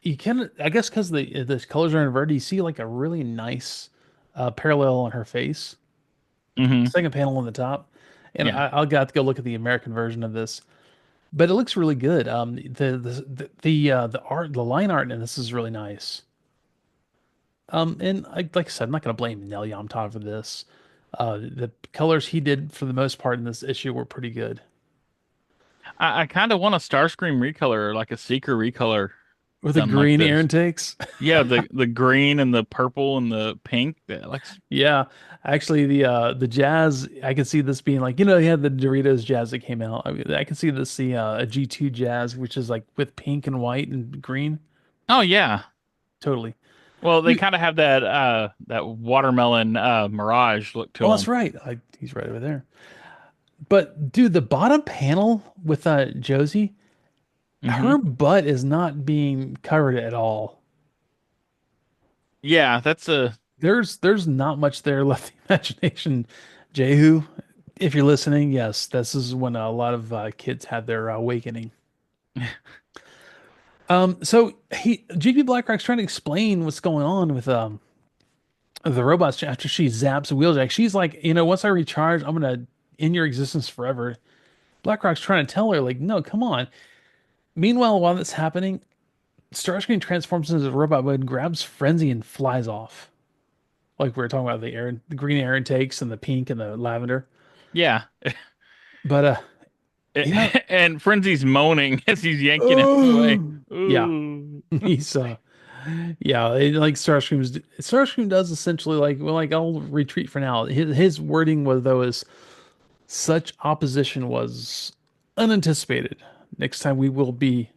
S1: you can, I guess, because the colors are inverted, you see like a really nice parallel on her face.
S2: Hmm.
S1: Second panel on the top, and
S2: Yeah.
S1: I'll got to go look at the American version of this, but it looks really good. The art, the line art in this is really nice. And like I said, I'm not going to blame Neil Yamtov for this. The colors he did for the most part in this issue were pretty good.
S2: I kind of want a Starscream recolor, like a Seeker recolor
S1: With the
S2: done like
S1: green
S2: this.
S1: Aaron takes.
S2: Yeah, the green and the purple and the pink. That looks.
S1: Yeah, actually, the jazz, I can see this being like, you had the Doritos jazz that came out. I mean, I can see this the a G2 jazz, which is like with pink and white and green.
S2: Oh yeah.
S1: Totally.
S2: Well, they
S1: You,
S2: kind of have that watermelon mirage look to
S1: oh, that's
S2: them.
S1: right. He's right over there. But dude, the bottom panel with Josie,
S2: Hmm.
S1: her butt is not being covered at all.
S2: Yeah, that's a.
S1: There's not much there left the imagination. Jehu, if you're listening, yes, this is when a lot of kids had their awakening. So GP Blackrock's trying to explain what's going on with the robots after she zaps Wheeljack. She's like, once I recharge, I'm gonna end your existence forever. Blackrock's trying to tell her, like, no, come on. Meanwhile, while that's happening, Starscream transforms into a robot mode, grabs Frenzy, and flies off. Like we were talking about the green air intakes and the pink and the lavender.
S2: Yeah.
S1: But yeah,
S2: And Frenzy's moaning as he's yanking him away.
S1: oh yeah,
S2: Ooh.
S1: he's like Starscream does essentially like, well, like I'll retreat for now. His wording was though is such opposition was unanticipated. Next time we will be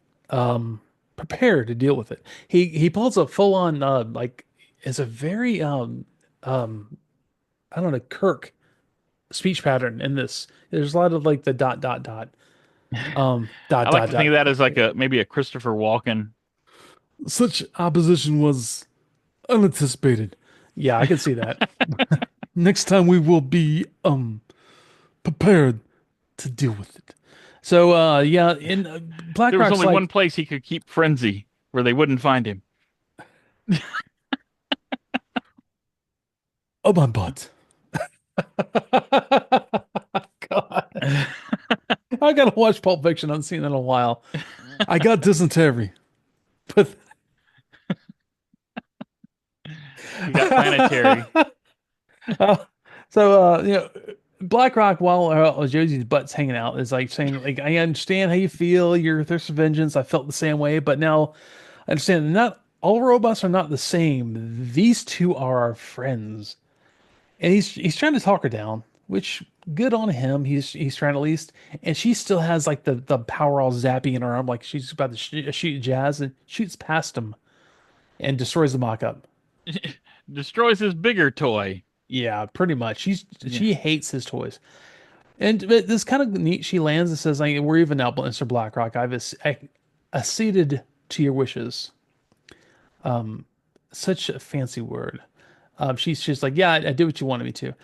S1: prepared to deal with it. He pulls a full on like it's a very um I don't know, Kirk speech pattern in this. There's a lot of like the dot dot dot
S2: I
S1: dot
S2: like
S1: dot
S2: to think
S1: dot.
S2: of that as like a maybe a Christopher Walken.
S1: Such opposition was unanticipated. Yeah, I can see that. Next time we will be prepared to deal with it. So yeah, in
S2: There was
S1: BlackRock's
S2: only one
S1: like,
S2: place he could keep Frenzy where they wouldn't find him.
S1: oh my butt. God. I gotta watch Pulp Fiction. I haven't seen that in a while. I got dysentery. But
S2: He got planetary.
S1: Uh, so BlackRock, while Josie's butt's hanging out, is like saying, like, I understand how you feel, your thirst for vengeance. I felt the same way, but now I understand not all robots are not the same. These two are our friends. And he's trying to talk her down, which good on him. He's trying at least, and she still has like the power all zappy in her arm, like she's about to shoot Jazz and shoots past him and destroys the mock-up.
S2: Destroys his bigger toy.
S1: Yeah, pretty much.
S2: Yeah.
S1: She hates his toys. And but this kind of neat. She lands and says, like, "We're even now, Mr. Blackrock. Acceded to your wishes." Such a fancy word. She's just like, "Yeah, I did what you wanted me to.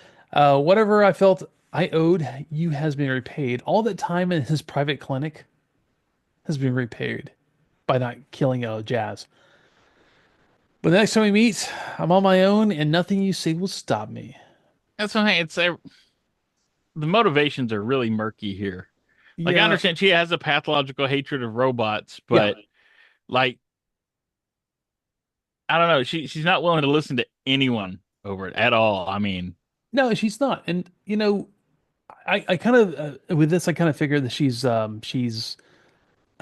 S1: Whatever I felt I owed you has been repaid. All that time in his private clinic has been repaid by not killing Jazz. But the next time we meet, I'm on my own, and nothing you say will stop me."
S2: That's what the motivations are really murky here. Like I
S1: Yeah,
S2: understand she has a pathological hatred of robots,
S1: yeah.
S2: but like I don't know, she's not willing to listen to anyone over it at all. I mean,
S1: No, she's not. And I kind of with this I kind of figured that she's I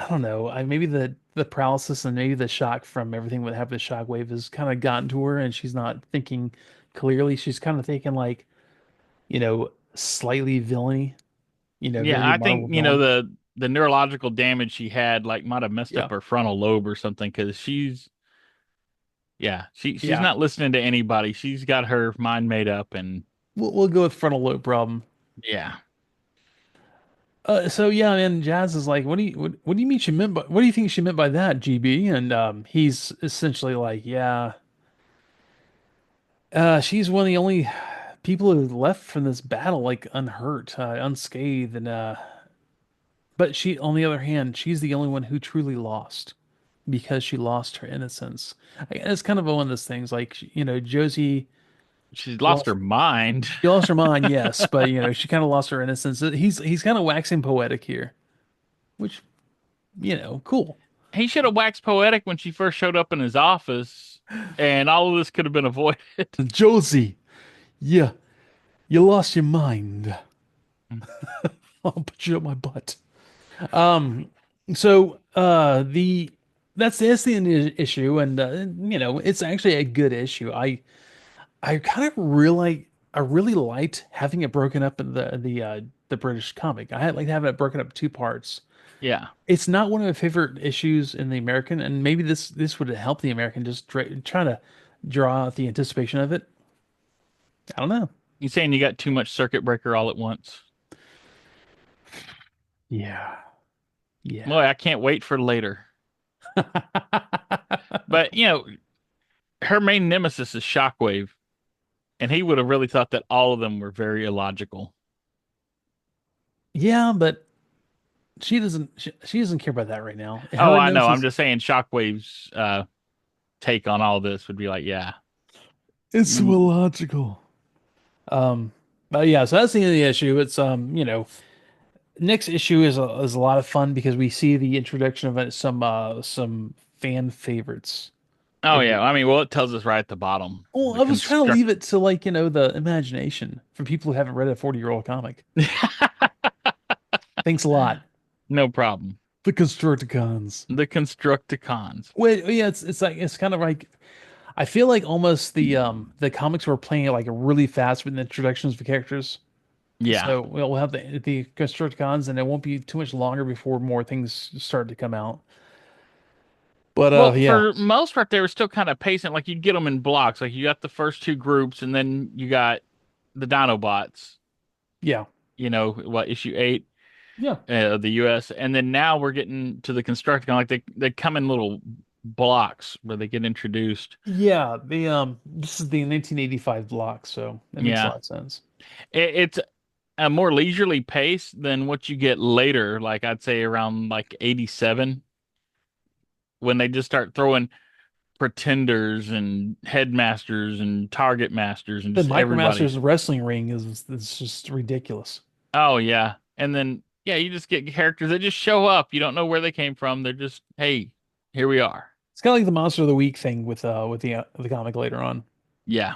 S1: don't know, I maybe the paralysis and maybe the shock from everything that happened with Shockwave has kind of gotten to her and she's not thinking clearly. She's kind of thinking like, slightly villainy,
S2: yeah,
S1: very
S2: I
S1: Marvel
S2: think
S1: villain.
S2: the neurological damage she had like might have messed
S1: Yeah.
S2: up her frontal lobe or something because she's
S1: Yeah.
S2: not listening to anybody. She's got her mind made up and
S1: We'll go with frontal lobe problem.
S2: yeah.
S1: So yeah, and Jazz is like, what do you mean she meant by what do you think she meant by that, GB? And he's essentially like, yeah, she's one of the only people who left from this battle like unhurt, unscathed, and but she, on the other hand, she's the only one who truly lost because she lost her innocence. It's kind of one of those things, like Josie
S2: She's lost
S1: lost
S2: her mind.
S1: she lost her mind, yes, but she kind of lost her innocence. He's kind of waxing poetic here, which cool.
S2: He should have waxed poetic when she first showed up in his office and all of this could have been avoided.
S1: Josie, yeah, you lost your mind. I'll put you up my butt. Um, so the that's the issue, and it's actually a good issue. I kind of really I really liked having it broken up in the British comic. I had like having it broken up two parts.
S2: Yeah.
S1: It's not one of my favorite issues in the American, and maybe this would help the American just trying to draw out the anticipation of it. I don't know.
S2: You saying you got too much circuit breaker all at once?
S1: Yeah,
S2: Boy,
S1: yeah.
S2: I can't wait for later. But, her main nemesis is Shockwave, and he would have really thought that all of them were very illogical.
S1: Yeah, but she doesn't care about that right now.
S2: Oh,
S1: Her
S2: I know. I'm
S1: nemesis
S2: just saying Shockwave's take on all this would be like, yeah.
S1: is so
S2: Mm.
S1: illogical. But yeah, so that's the end of the issue. It's next issue is a lot of fun because we see the introduction of some fan favorites
S2: Oh,
S1: in
S2: yeah.
S1: the
S2: I mean, well, it tells us right at the bottom.
S1: well,
S2: The
S1: I was trying to
S2: construct.
S1: leave it to like, the imagination from people who haven't read a 40-year-old comic. Thanks a lot.
S2: No problem.
S1: The Constructicons.
S2: The Constructicons.
S1: Wait, yeah, it's like it's kind of like I feel like almost the comics were playing it like really fast with the introductions of the characters.
S2: Yeah.
S1: So we'll have the Constructicons, and it won't be too much longer before more things start to come out. But
S2: Well,
S1: yeah,
S2: for most part, they were still kind of pacing. Like you'd get them in blocks. Like you got the first two groups, and then you got the Dinobots.
S1: yeah,
S2: What issue 8
S1: yeah,
S2: of the U.S. And then now we're getting to the Constructicon. Like they come in little blocks where they get introduced.
S1: yeah. The this is the 1985 block, so that makes a
S2: Yeah,
S1: lot of sense.
S2: it's a more leisurely pace than what you get later. Like I'd say around like 87 when they just start throwing pretenders and headmasters and target masters and
S1: The
S2: just everybody.
S1: Micromasters wrestling ring is just ridiculous.
S2: Oh yeah. And then yeah, you just get characters that just show up. You don't know where they came from. They're just, hey, here we are.
S1: It's kind of like the Monster of the Week thing with the comic later on.
S2: Yeah.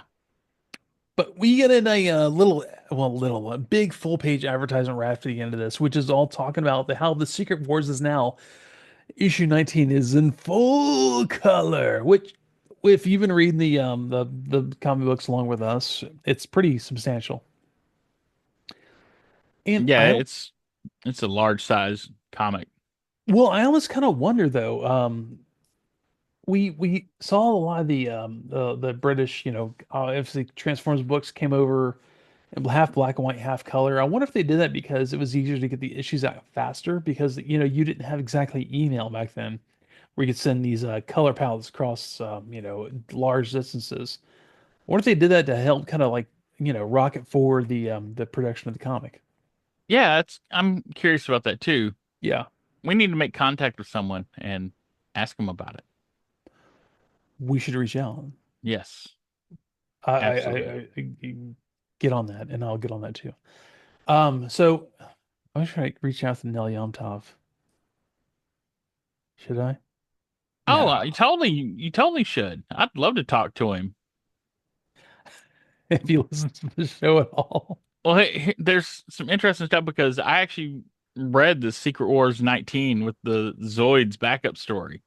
S1: But we get in a big full page advertisement right after the end of this, which is all talking about how the Secret Wars is now issue 19 is in full color, which if you've been reading the comic books along with us, it's pretty substantial. And
S2: Yeah, it's a large size comic.
S1: I almost kind of wonder though, we saw a lot of the British, if the Transformers books came over half black and white, half color. I wonder if they did that because it was easier to get the issues out faster because you didn't have exactly email back then where you could send these color palettes across large distances. What if they did that to help kind of like rocket forward the production of the comic?
S2: Yeah, I'm curious about that too.
S1: Yeah,
S2: We need to make contact with someone and ask them about it.
S1: we should reach out.
S2: Yes,
S1: I, I,
S2: absolutely.
S1: I, I get on that, and I'll get on that too. So I'm trying to reach out to Nel Yomtov. Should I?
S2: Oh,
S1: No.
S2: you totally should. I'd love to talk to him.
S1: If he listens to the show at all.
S2: Well, there's some interesting stuff because I actually read the Secret Wars 19 with the Zoids backup story.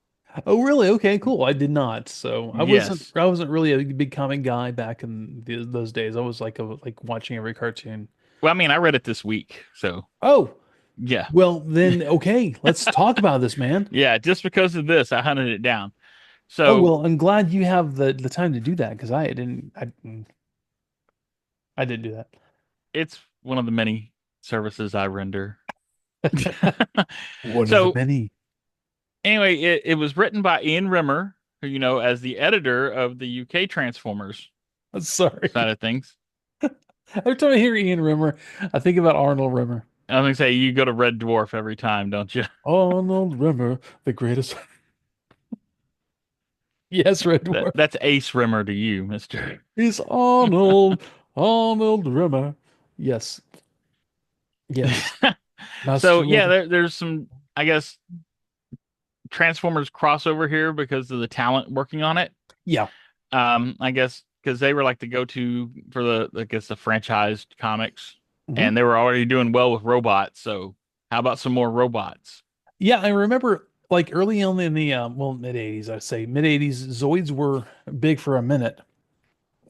S1: Oh, really? Okay, cool. I did not. So
S2: Yes.
S1: I wasn't really a big comic guy back in those days. I was like watching every cartoon.
S2: Well, I mean, I read it this week, so
S1: Oh,
S2: yeah.
S1: well then, okay, let's talk about this, man.
S2: Yeah, just because of this, I hunted it down.
S1: Oh,
S2: So
S1: well, I'm glad you have the time to do that because I didn't do
S2: it's one of the many services I render.
S1: that. One of the
S2: So
S1: many.
S2: anyway, it was written by Ian Rimmer, who as the editor of the UK Transformers
S1: I'm
S2: side
S1: sorry.
S2: of things.
S1: Every time I hear Ian Rimmer, I think about Arnold Rimmer.
S2: I was gonna say you go to Red Dwarf every time, don't you?
S1: Arnold Rimmer, the greatest. Yes, Red Dwarf.
S2: That's Ace Rimmer to you, Mister.
S1: He's Arnold Rimmer. Yes, yes.
S2: So
S1: Master
S2: yeah,
S1: of
S2: there's some, I guess, Transformers crossover here because of the talent working on it.
S1: Yeah.
S2: I guess because they were like the go-to for I guess the franchised comics,
S1: Hmm.
S2: and they were already doing well with robots. So how about some more robots?
S1: Yeah, I remember like early on in the well, mid 80s, I'd say mid 80s, Zoids were big for a minute.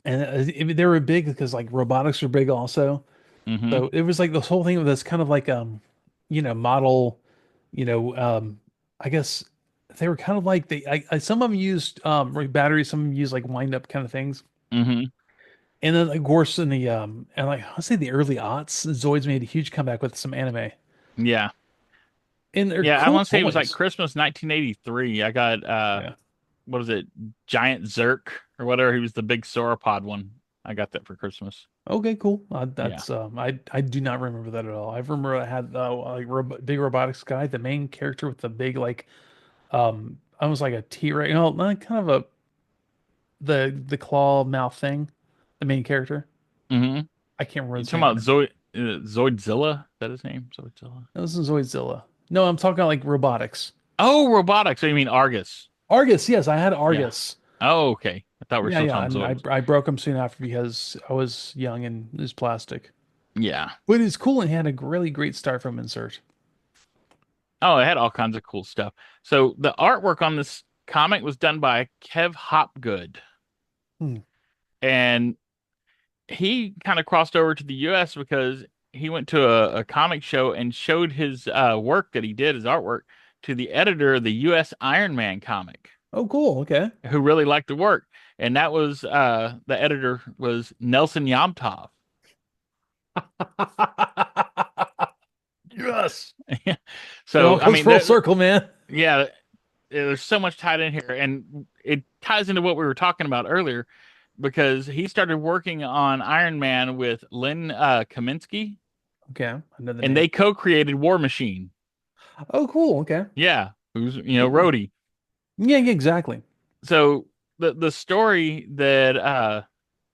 S1: And they were big because like robotics were big also.
S2: Mm-hmm.
S1: So it was like this whole thing of this kind of like model, you know, I guess they were kind of like some of them used like batteries, some of them used like wind up kind of things.
S2: Mm-hmm.
S1: And then of course in the and like I'll say the early aughts, Zoids made a huge comeback with some anime.
S2: Yeah.
S1: And they're
S2: Yeah, I
S1: cool
S2: want to say it was like
S1: toys.
S2: Christmas 1983. I got
S1: Yeah.
S2: what was it? Giant Zerk or whatever. He was the big sauropod one. I got that for Christmas.
S1: Okay, cool.
S2: Yeah.
S1: That's I do not remember that at all. I remember I had like big robotics guy, the main character with the big like almost like a T-Rex, like kind of a the claw mouth thing, the main character.
S2: Mm-hmm.
S1: I can't remember
S2: You
S1: his
S2: talking
S1: name
S2: about
S1: right now.
S2: Zoidzilla? Is that his name? Zoidzilla.
S1: No, this is Zoidzilla. No, I'm talking like robotics.
S2: Oh, robotics. So you mean Argus?
S1: Argus, yes, I had
S2: Yeah.
S1: Argus.
S2: Oh, okay. I thought we were
S1: Yeah,
S2: still
S1: yeah,
S2: talking
S1: and
S2: Zoids.
S1: I broke him soon after because I was young and it was plastic.
S2: Yeah.
S1: But it's cool and he had a really great start from insert.
S2: Oh, it had all kinds of cool stuff. So the artwork on this comic was done by Kev Hopgood,
S1: Hmm.
S2: and he kind of crossed over to the US because he went to a comic show and showed his work that he did, his artwork, to the editor of the US Iron Man comic,
S1: Oh, cool. Okay.
S2: who really liked the work. And that was the editor was Nelson Yomtov.
S1: Yes. It all
S2: So, I
S1: comes
S2: mean,
S1: full circle, man.
S2: yeah, there's so much tied in here, and it ties into what we were talking about earlier because he started working on Iron Man with Lynn Kaminsky,
S1: Okay, I know the
S2: and
S1: name.
S2: they co-created War Machine.
S1: Oh, cool. Okay.
S2: Yeah, who's
S1: Hmm.
S2: Rhodey.
S1: Yeah, yeah, exactly.
S2: So the story that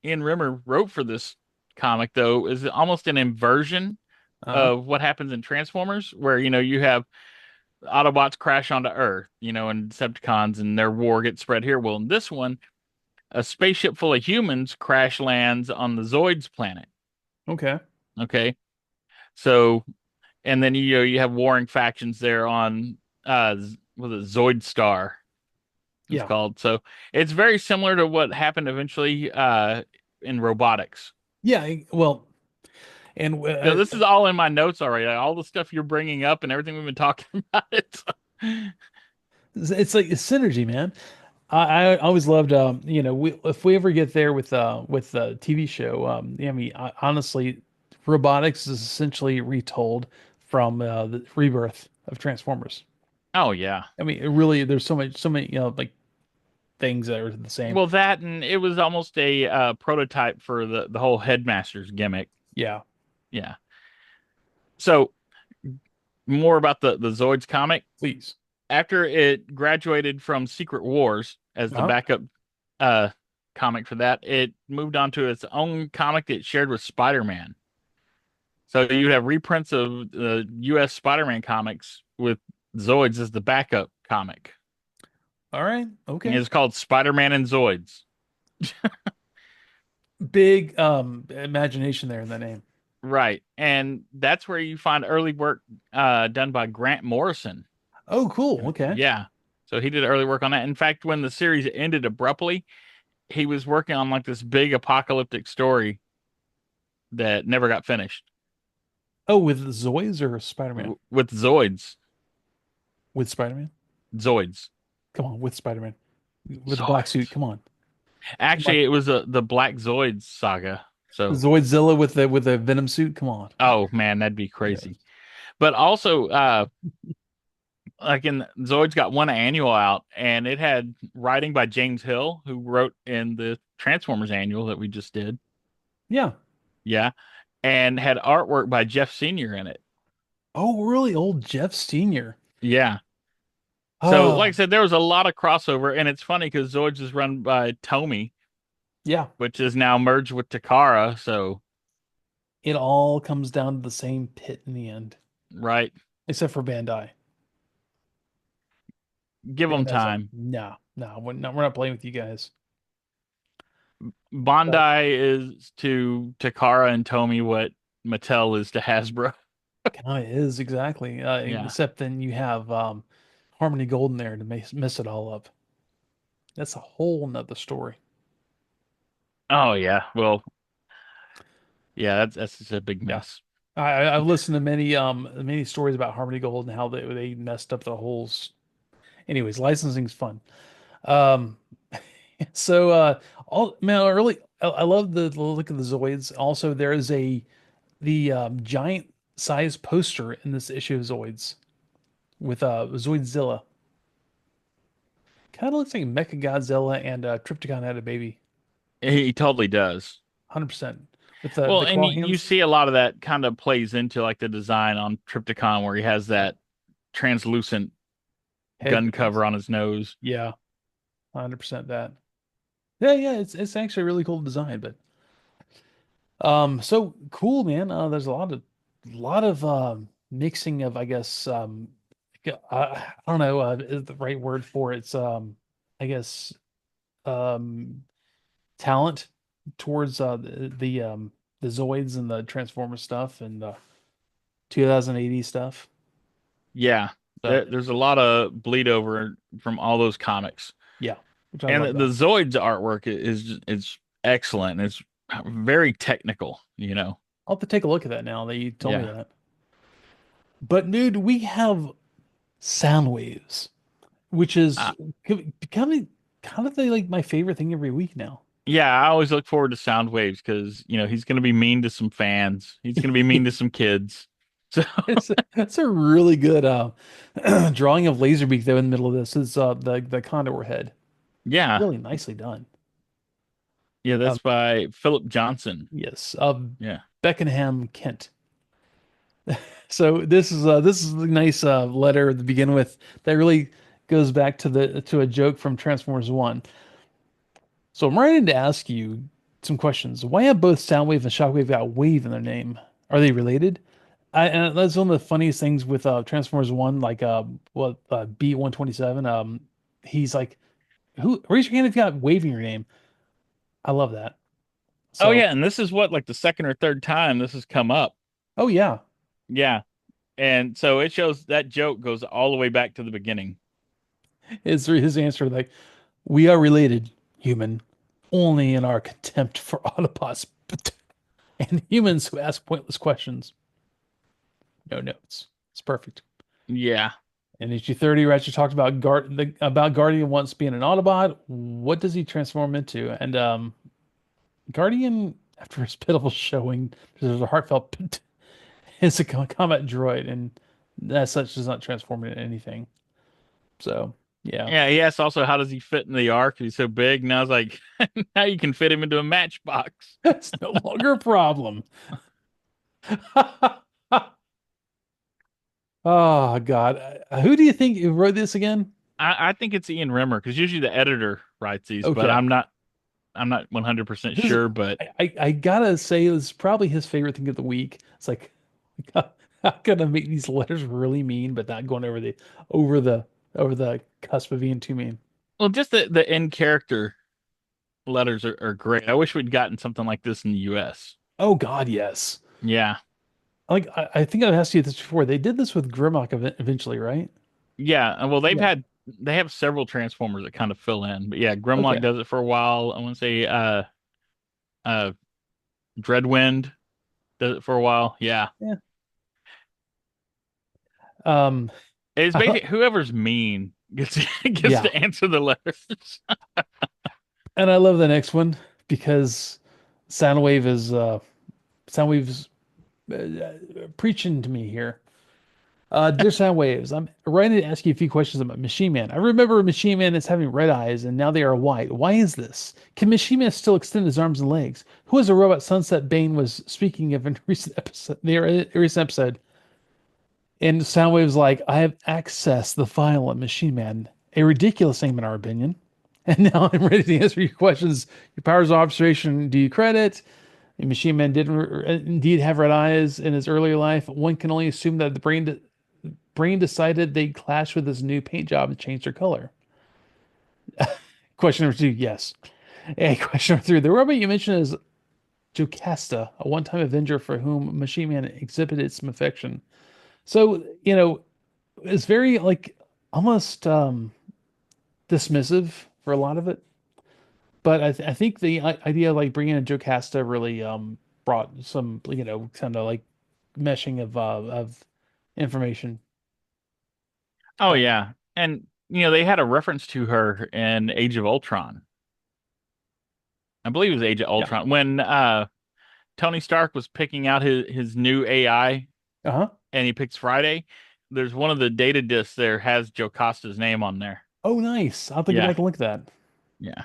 S2: Ian Rimmer wrote for this comic though is almost an inversion
S1: Uh-huh.
S2: of what happens in Transformers, where you have Autobots crash onto Earth, and Decepticons and their war gets spread here. Well, in this one, a spaceship full of humans crash lands on the Zoids planet.
S1: Okay.
S2: Okay, so and then you have warring factions there on with a Zoid Star it's
S1: Yeah.
S2: called. So it's very similar to what happened eventually in robotics.
S1: Yeah. Well, and
S2: This is all in my notes already. Like, all the stuff you're bringing up and everything we've been talking about.
S1: it's like it's synergy, man. I always loved, if we ever get there with the TV show, I mean, honestly, robotics is essentially retold from the rebirth of Transformers.
S2: Oh yeah.
S1: I mean, it really, there's so many, like things that are the same.
S2: Well, that and it was almost a prototype for the whole headmaster's gimmick.
S1: Yeah,
S2: Yeah. So more about the Zoids comic.
S1: please.
S2: After it graduated from Secret Wars as the
S1: Uh-huh.
S2: backup uh comic for that, it moved on to its own comic that it shared with Spider-Man. So you'd have reprints of the US Spider-Man comics with Zoids as the backup comic.
S1: All right.
S2: And
S1: Okay.
S2: it's called Spider-Man and Zoids.
S1: Big imagination there in the name.
S2: Right. And that's where you find early work done by Grant Morrison.
S1: Oh, cool. Okay.
S2: Yeah. So he did early work on that. In fact, when the series ended abruptly, he was working on like this big apocalyptic story that never got finished
S1: Oh, with Zoids or Spider-Man?
S2: with Zoids.
S1: With Spider-Man?
S2: Zoids.
S1: Come on, with Spider-Man. With the black suit.
S2: Zoids.
S1: Come on. Come on.
S2: Actually, it was the Black Zoids saga. So,
S1: Zoidzilla with the Venom suit. Come on.
S2: oh man, that'd be
S1: Yes.
S2: crazy. But also, like in Zoids got one annual out, and it had writing by James Hill, who wrote in the Transformers annual that we just did.
S1: Yeah.
S2: Yeah, and had artwork by Jeff Senior in it.
S1: Oh, really? Old Jeff Senior.
S2: Yeah. So, like I
S1: Oh,
S2: said, there was a lot of crossover, and it's funny because Zoids is run by Tomy,
S1: yeah.
S2: which is now merged with Takara. So,
S1: It all comes down to the same pit in the end,
S2: right.
S1: except for Bandai.
S2: Give
S1: They
S2: them
S1: would have said,
S2: time.
S1: no, no, we're not playing with you guys. But
S2: Bandai is to Takara and Tomy what Mattel is to Hasbro.
S1: kind of is exactly.
S2: Yeah.
S1: Except then you have Harmony Golden there to mess it all up. That's a whole nother story.
S2: Oh yeah. Well, yeah, that's just a big
S1: Yeah.
S2: mess.
S1: I've listened to many stories about Harmony Gold and how they messed up the holes. Anyways, licensing's fun. Um, so all man, I love the look of the Zoids. Also, there is the giant size poster in this issue of Zoids with Zoidzilla. Kind of looks like Mechagodzilla and Trypticon had a baby.
S2: He totally does.
S1: 100% with
S2: Well,
S1: the
S2: and
S1: claw
S2: you
S1: hands
S2: see a lot of that kind of plays into like the design on Triptychon where he has that translucent
S1: head
S2: gun
S1: things.
S2: cover on his nose.
S1: Yeah, 100% that. Yeah, yeah, it's actually a really cool design, but so cool, man. There's a lot of mixing of, I guess, I don't know, is the right word for it. It's I guess um talent towards the Zoids and the Transformer stuff and 2080 stuff.
S2: Yeah.
S1: So
S2: There's a lot of bleed over from all those comics.
S1: yeah, which I
S2: And
S1: love
S2: the
S1: that.
S2: Zoids artwork is excellent. It's very technical, you know.
S1: I'll have to take a look at that now that you told me
S2: Yeah.
S1: that. But dude, we have sound waves, which is
S2: Uh,
S1: kind of like my favorite thing every week now.
S2: yeah, I always look forward to Sound Waves because, he's going to be mean to some fans. He's going to be mean to some kids. So,
S1: That's a really good drawing of Laserbeak though in the middle of this. Is the Condor head.
S2: yeah.
S1: Really nicely done.
S2: Yeah,
S1: Um,
S2: that's by Philip Johnson.
S1: yes,
S2: Yeah.
S1: Beckenham, Kent. So this is a nice letter to begin with that really goes back to a joke from Transformers 1. So I'm writing to ask you some questions. Why have both Soundwave and Shockwave got wave in their name? Are they related? And that's one of the funniest things with Transformers 1, like B127. He's like, who raise your hand if you got wave in your name. I love that.
S2: Oh,
S1: So,
S2: yeah. And this is what, like the second or third time this has come up.
S1: oh yeah,
S2: Yeah. And so it shows that joke goes all the way back to the beginning.
S1: is his answer like, we are related, human, only in our contempt for Autobots and humans who ask pointless questions. No notes. It's perfect.
S2: Yeah.
S1: In issue 30, Ratchet talked about about Guardian once being an Autobot. What does he transform into? And Guardian, after his pitiful showing, there's a heartfelt is a combat droid, and as such does not transform into anything. So yeah,
S2: Yeah. He asked also, how does he fit in the arc? He's so big. And I was like, now you can fit him into a matchbox.
S1: that's no longer a problem. Oh God, who do you think wrote this again?
S2: I think it's Ian Rimmer because usually the editor writes these, but
S1: Okay,
S2: I'm not 100%
S1: this is,
S2: sure, but
S1: I gotta say this is probably his favorite thing of the week. It's like how can I make these letters really mean, but not going over the over the cusp of being too mean?
S2: well, just the end character letters are great. I wish we'd gotten something like this in the US.
S1: Oh God, yes.
S2: Yeah.
S1: Like I think I've asked you this before. They did this with Grimlock eventually, right?
S2: Yeah. Well,
S1: Yeah.
S2: they have several Transformers that kind of fill in. But yeah,
S1: Okay.
S2: Grimlock does it for a while. I want to say uh Dreadwind does it for a while. Yeah.
S1: Yeah. Um.
S2: It's basically whoever's mean gets
S1: Yeah.
S2: to answer the letters.
S1: And I love the next one because Soundwave is Soundwave's preaching to me here. Dear Soundwaves, I'm writing to ask you a few questions about Machine Man. I remember Machine Man as having red eyes, and now they are white. Why is this? Can Machine Man still extend his arms and legs? Who is a robot Sunset Bane was speaking of in recent episode? And Soundwave's like, I have accessed the file of Machine Man. A ridiculous name in our opinion. And now I'm ready to answer your questions. Your powers of observation, do you credit? The Machine Man did indeed have red eyes in his earlier life. One can only assume that the brain decided they'd clash with his new paint job and change their color? Question number two, yes. And question number three, the robot you mentioned is Jocasta, a one-time Avenger for whom Machine Man exhibited some affection. So, it's very like almost dismissive for a lot of it. But I think the idea of like bringing in Jocasta really brought some, kind of like meshing of information.
S2: Oh
S1: Uh,
S2: yeah. And they had a reference to her in Age of Ultron. I believe it was Age of
S1: yeah.
S2: Ultron when Tony Stark was picking out his new AI
S1: Uh-huh.
S2: and he picks Friday. There's one of the data discs there has Jocasta's name on there.
S1: Oh, nice. I'll have to go
S2: Yeah.
S1: back and look at that.
S2: Yeah.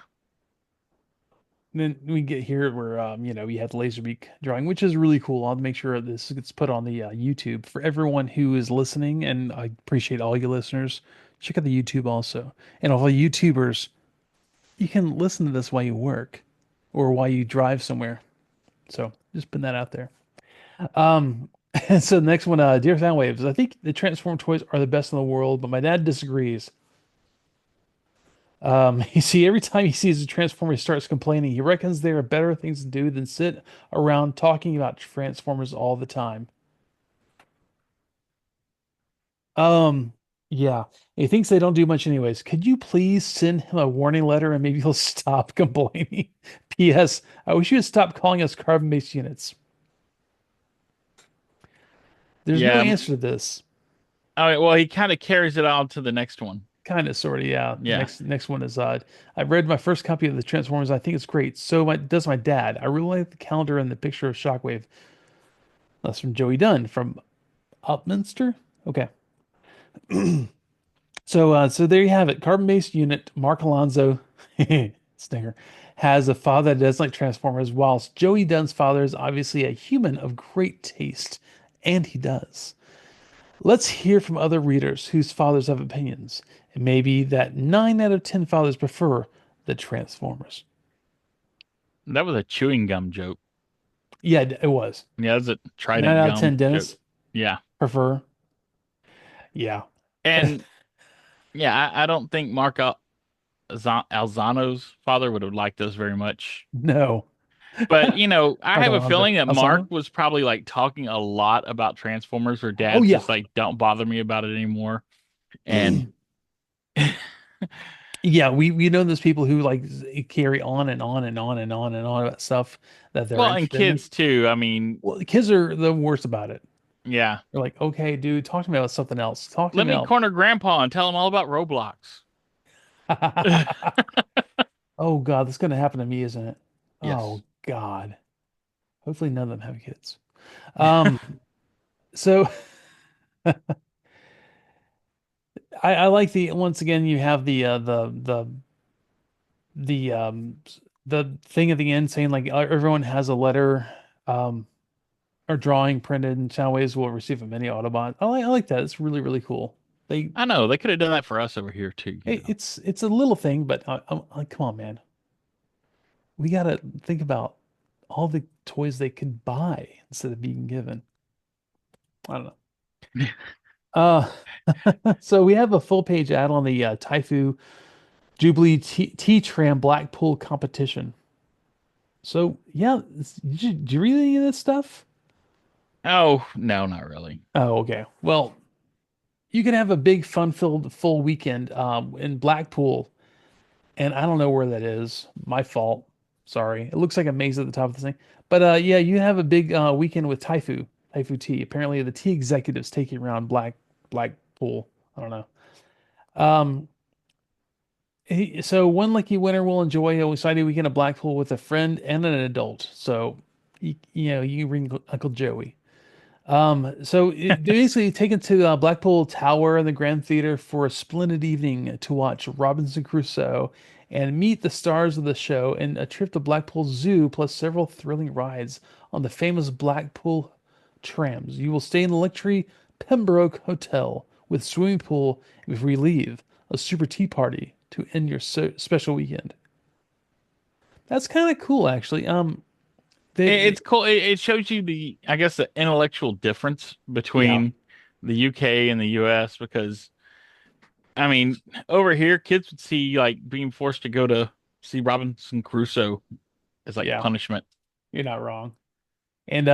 S1: And then we get here where you have the Laserbeak drawing, which is really cool. I'll make sure this gets put on the YouTube for everyone who is listening, and I appreciate all you listeners. Check out the YouTube also, and all the YouTubers. You can listen to this while you work or while you drive somewhere. So just putting that out there. And so the next one, Dear Soundwaves. I think the Transform toys are the best in the world, but my dad disagrees. You see, every time he sees a Transformer, he starts complaining. He reckons there are better things to do than sit around talking about Transformers all the time. Um, yeah, he thinks they don't do much anyways. Could you please send him a warning letter and maybe he'll stop complaining? P.S. I wish you would stop calling us carbon-based units. There's no
S2: Yeah.
S1: answer to this.
S2: I mean, well, he kind of carries it on to the next one.
S1: Kind of, sort of, yeah. The
S2: Yeah.
S1: next one is I've read my first copy of the Transformers. I think it's great. So does my dad. I really like the calendar and the picture of Shockwave. That's from Joey Dunn from Upminster. Okay. So there you have it. Carbon-based unit Mark Alonso Stinger has a father that doesn't like Transformers, whilst Joey Dunn's father is obviously a human of great taste, and he does. Let's hear from other readers whose fathers have opinions. It may be that 9 out of 10 fathers prefer the Transformers.
S2: That was a chewing gum joke.
S1: Yeah, it was.
S2: Yeah, that's a
S1: 9
S2: Trident
S1: out of
S2: gum
S1: 10
S2: joke.
S1: Dennis
S2: Yeah.
S1: prefer. Yeah.
S2: And yeah, I don't think Mark Alzano's father would have liked us very much.
S1: No.
S2: But, I
S1: Mark
S2: have a
S1: Alonso.
S2: feeling that Mark
S1: Alzano?
S2: was probably like talking a lot about Transformers or
S1: Oh,
S2: dad's
S1: yeah.
S2: just like, don't bother me about it anymore. And
S1: Yeah, we know there's people who like carry on and on and on and on and on about stuff that they're
S2: well, and
S1: interested in.
S2: kids too. I mean,
S1: Well, the kids are the worst about it.
S2: yeah.
S1: They're like, okay, dude, talk to me about something else. Talk to
S2: Let
S1: me
S2: me
S1: about.
S2: corner grandpa and tell him all about Roblox.
S1: Oh God, that's gonna happen to me, isn't it?
S2: Yes.
S1: Oh God. Hopefully none of them have kids. Um, so I like the once again you have the the thing at the end saying like everyone has a letter or drawing printed and Soundwaves will receive a mini Autobot. I like that. It's really, really cool. They
S2: I know they could have done that for us over here too.
S1: it's a little thing, but I'm like, come on, man. We gotta think about all the toys they could buy instead of being given. I don't know. Uh, so we have a full page ad on the Taifu Jubilee T-Tram Blackpool competition. So yeah, did you read any of this stuff?
S2: Oh, no, not really.
S1: Oh, okay. Well, you can have a big fun-filled full weekend in Blackpool, and I don't know where that is. My fault. Sorry. It looks like a maze at the top of the thing. But yeah, you have a big weekend with Taifu Tea. Apparently, the tea executives taking around Blackpool. I don't know. Um, so one lucky winner will enjoy a exciting weekend of Blackpool with a friend and an adult. So you bring Uncle Joey. They're basically taken to Blackpool Tower and the Grand Theater for a splendid evening to watch Robinson Crusoe and meet the stars of the show and a trip to Blackpool Zoo plus several thrilling rides on the famous Blackpool trams. You will stay in the luxury Pembroke Hotel with swimming pool and before you leave, a super tea party to end your special weekend. That's kind of cool, actually.
S2: It's
S1: They
S2: cool. It shows you I guess, the intellectual difference
S1: yeah.
S2: between the UK and the US because I mean, over here kids would see like being forced to go to see Robinson Crusoe as like
S1: Yeah,
S2: punishment.
S1: you're not wrong. And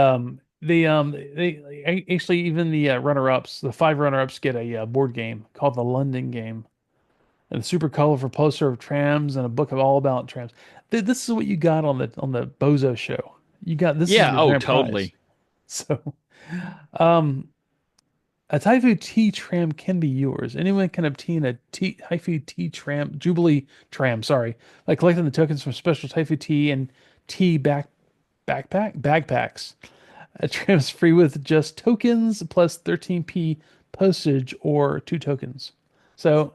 S1: they actually even the runner-ups, the five runner-ups get a board game called the London game. And a super colorful poster of trams and a book of all about trams. This is what you got on the Bozo show. You got this is
S2: Yeah,
S1: your
S2: oh,
S1: grand prize.
S2: totally.
S1: So, um, a Taifu T tram can be yours. Anyone can obtain a Taifu T tram Jubilee tram. Sorry, by collecting the tokens from special Taifu T and T bagpacks. A tram's free with just tokens plus 13p postage or two tokens. So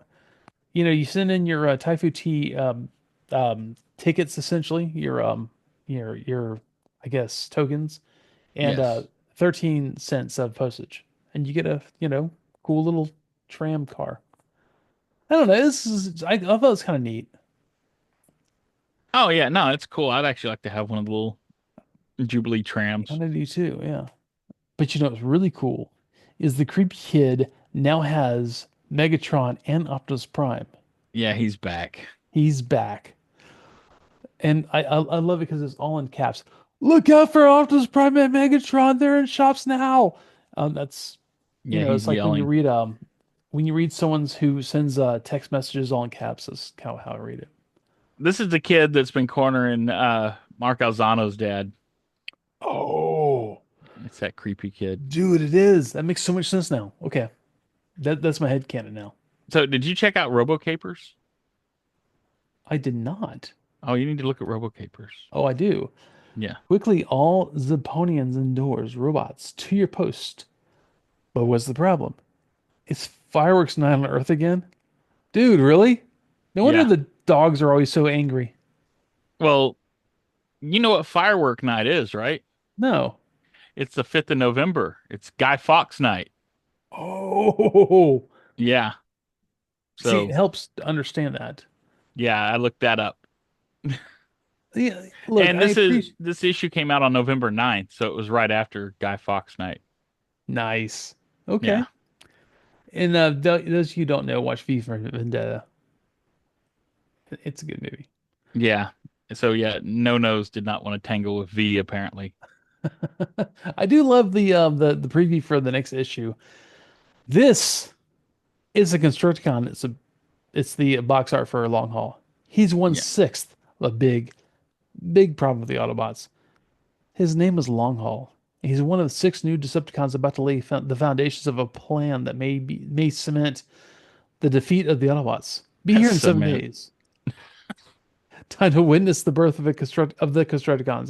S1: you send in your Taifu T tickets essentially, your I guess tokens and
S2: Yes.
S1: 13 cents of postage, and you get a cool little tram car. I don't know. I thought it was kind of neat.
S2: Oh yeah, no, it's cool. I'd actually like to have one of the little Jubilee trams.
S1: Kind of do too, yeah. But what's really cool is the creepy kid now has Megatron and Optimus Prime.
S2: Yeah, he's back.
S1: He's back. And I love it because it's all in caps. Look out for Optimus Prime and Megatron. They're in shops now. That's
S2: Yeah,
S1: it's
S2: he's
S1: like
S2: yelling.
S1: when you read someone's who sends text messages all in caps. That's kind of how I read it.
S2: This is the kid that's been cornering Mark Alzano's dad.
S1: Oh,
S2: It's that creepy kid.
S1: dude, it is. That makes so much sense now. Okay, that's my head canon now.
S2: So, did you check out RoboCapers?
S1: I did not.
S2: Oh, you need to look at RoboCapers.
S1: Oh, I do.
S2: Yeah.
S1: Quickly, all Zeponians indoors, robots to your post. But what's the problem? It's fireworks night on Earth again? Dude, really? No wonder
S2: Yeah.
S1: the dogs are always so angry.
S2: Well, you know what firework night is, right?
S1: No.
S2: It's the 5th of November. It's Guy Fawkes night.
S1: Oh,
S2: Yeah.
S1: see, it
S2: So,
S1: helps to understand that.
S2: yeah, I looked that up.
S1: Yeah, look,
S2: And
S1: I appreciate.
S2: this issue came out on November 9th, so it was right after Guy Fawkes night.
S1: Nice.
S2: Yeah.
S1: Okay. And those of you who don't know, watch V for Vendetta. It's a good movie.
S2: Yeah. So yeah, No Nose did not want to tangle with V apparently.
S1: I do love the preview for the next issue. This is a Constructicon. It's the box art for a long haul. He's one
S2: Yeah.
S1: sixth of a big problem with the Autobots. His name is Long Haul. He's one of the six new Decepticons about to lay the foundations of a plan that may cement the defeat of the Autobots. Be here in seven
S2: Cement.
S1: days. Time to witness the birth of the Constructicons,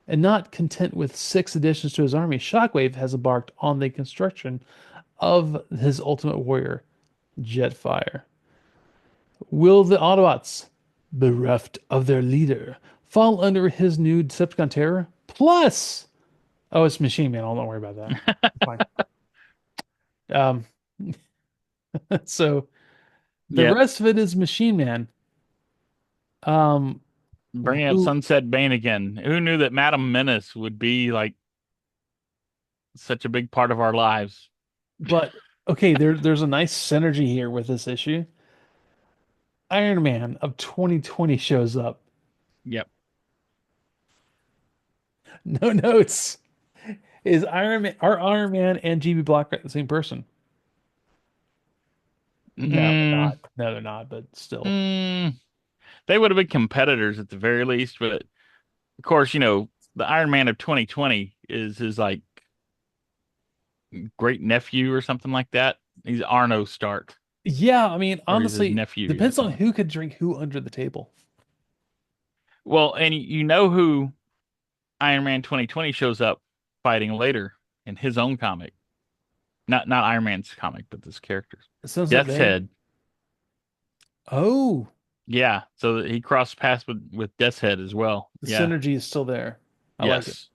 S1: and not content with six additions to his army. Shockwave has embarked on the construction of his ultimate warrior, Jetfire. Will the Autobots, bereft of their leader, fall under his new Decepticon terror? Plus, oh, it's Machine Man. I'll don't worry about that. Fine. Um, so the
S2: Yep.
S1: rest of it is Machine Man. Um,
S2: Bringing up
S1: who,
S2: Sunset Bane again. Who knew that Madam Menace would be like such a big part of our lives?
S1: but okay, there's a nice synergy here with this issue. Iron Man of 2020 shows up.
S2: Yep.
S1: No notes. Is Iron Man are Iron Man and GB Blackrock the same person? No, they're
S2: Mm,
S1: not. No, they're not, but still.
S2: mm, they would have been competitors at the very least, but of course, the Iron Man of 2020 is his like great nephew or something like that. He's Arno Stark,
S1: Yeah, I mean,
S2: or he's his
S1: honestly,
S2: nephew or
S1: depends on
S2: something.
S1: who could drink who under the table.
S2: Well, and you know who Iron Man 2020 shows up fighting later in his own comic. Not Iron Man's comic, but this character's.
S1: Sunset
S2: Death's
S1: Bane.
S2: Head.
S1: Oh,
S2: Yeah, so he crossed paths with Death's Head as well.
S1: the
S2: Yeah.
S1: synergy is still there. I like it.
S2: Yes.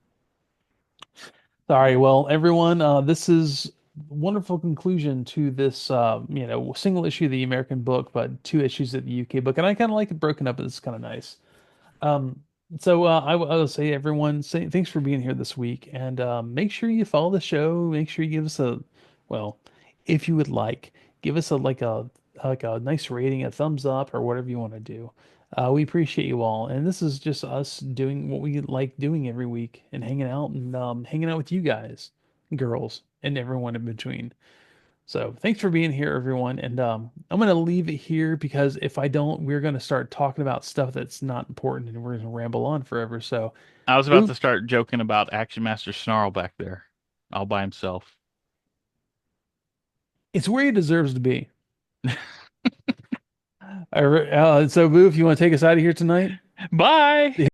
S1: Sorry, well, everyone, this is wonderful conclusion to this, single issue of the American book, but two issues of the UK book, and I kind of like it broken up. It's kind of nice. Um, So I will say, everyone, say thanks for being here this week, and make sure you follow the show. Make sure you give us a, well, if you would like, give us a like a nice rating, a thumbs up, or whatever you want to do. We appreciate you all, and this is just us doing what we like doing every week and hanging out with you guys, girls, and everyone in between. So thanks for being here, everyone. And I'm going to leave it here because if I don't, we're going to start talking about stuff that's not important and we're going to ramble on forever. So,
S2: I was about
S1: Boo,
S2: to start joking about Action Master Snarl back there, all by himself.
S1: it's where he deserves to be. So, Boo, if you want to take us out of here tonight.
S2: Bye.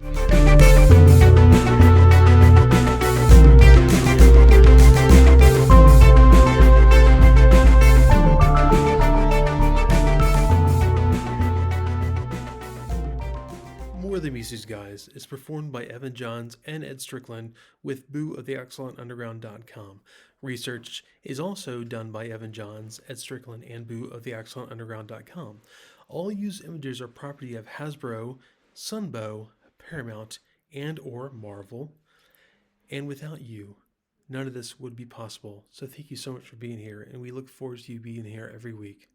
S3: More Than Music Guys is performed by Evan Johns and Ed Strickland with Boo of the ExcellentUnderground.com. Research is also done by Evan Johns, Ed Strickland, and Boo of the ExcellentUnderground.com. All used images are property of Hasbro, Sunbow, Paramount, and or Marvel. And without you, none of this would be possible. So thank you so much for being here, and we look forward to you being here every week.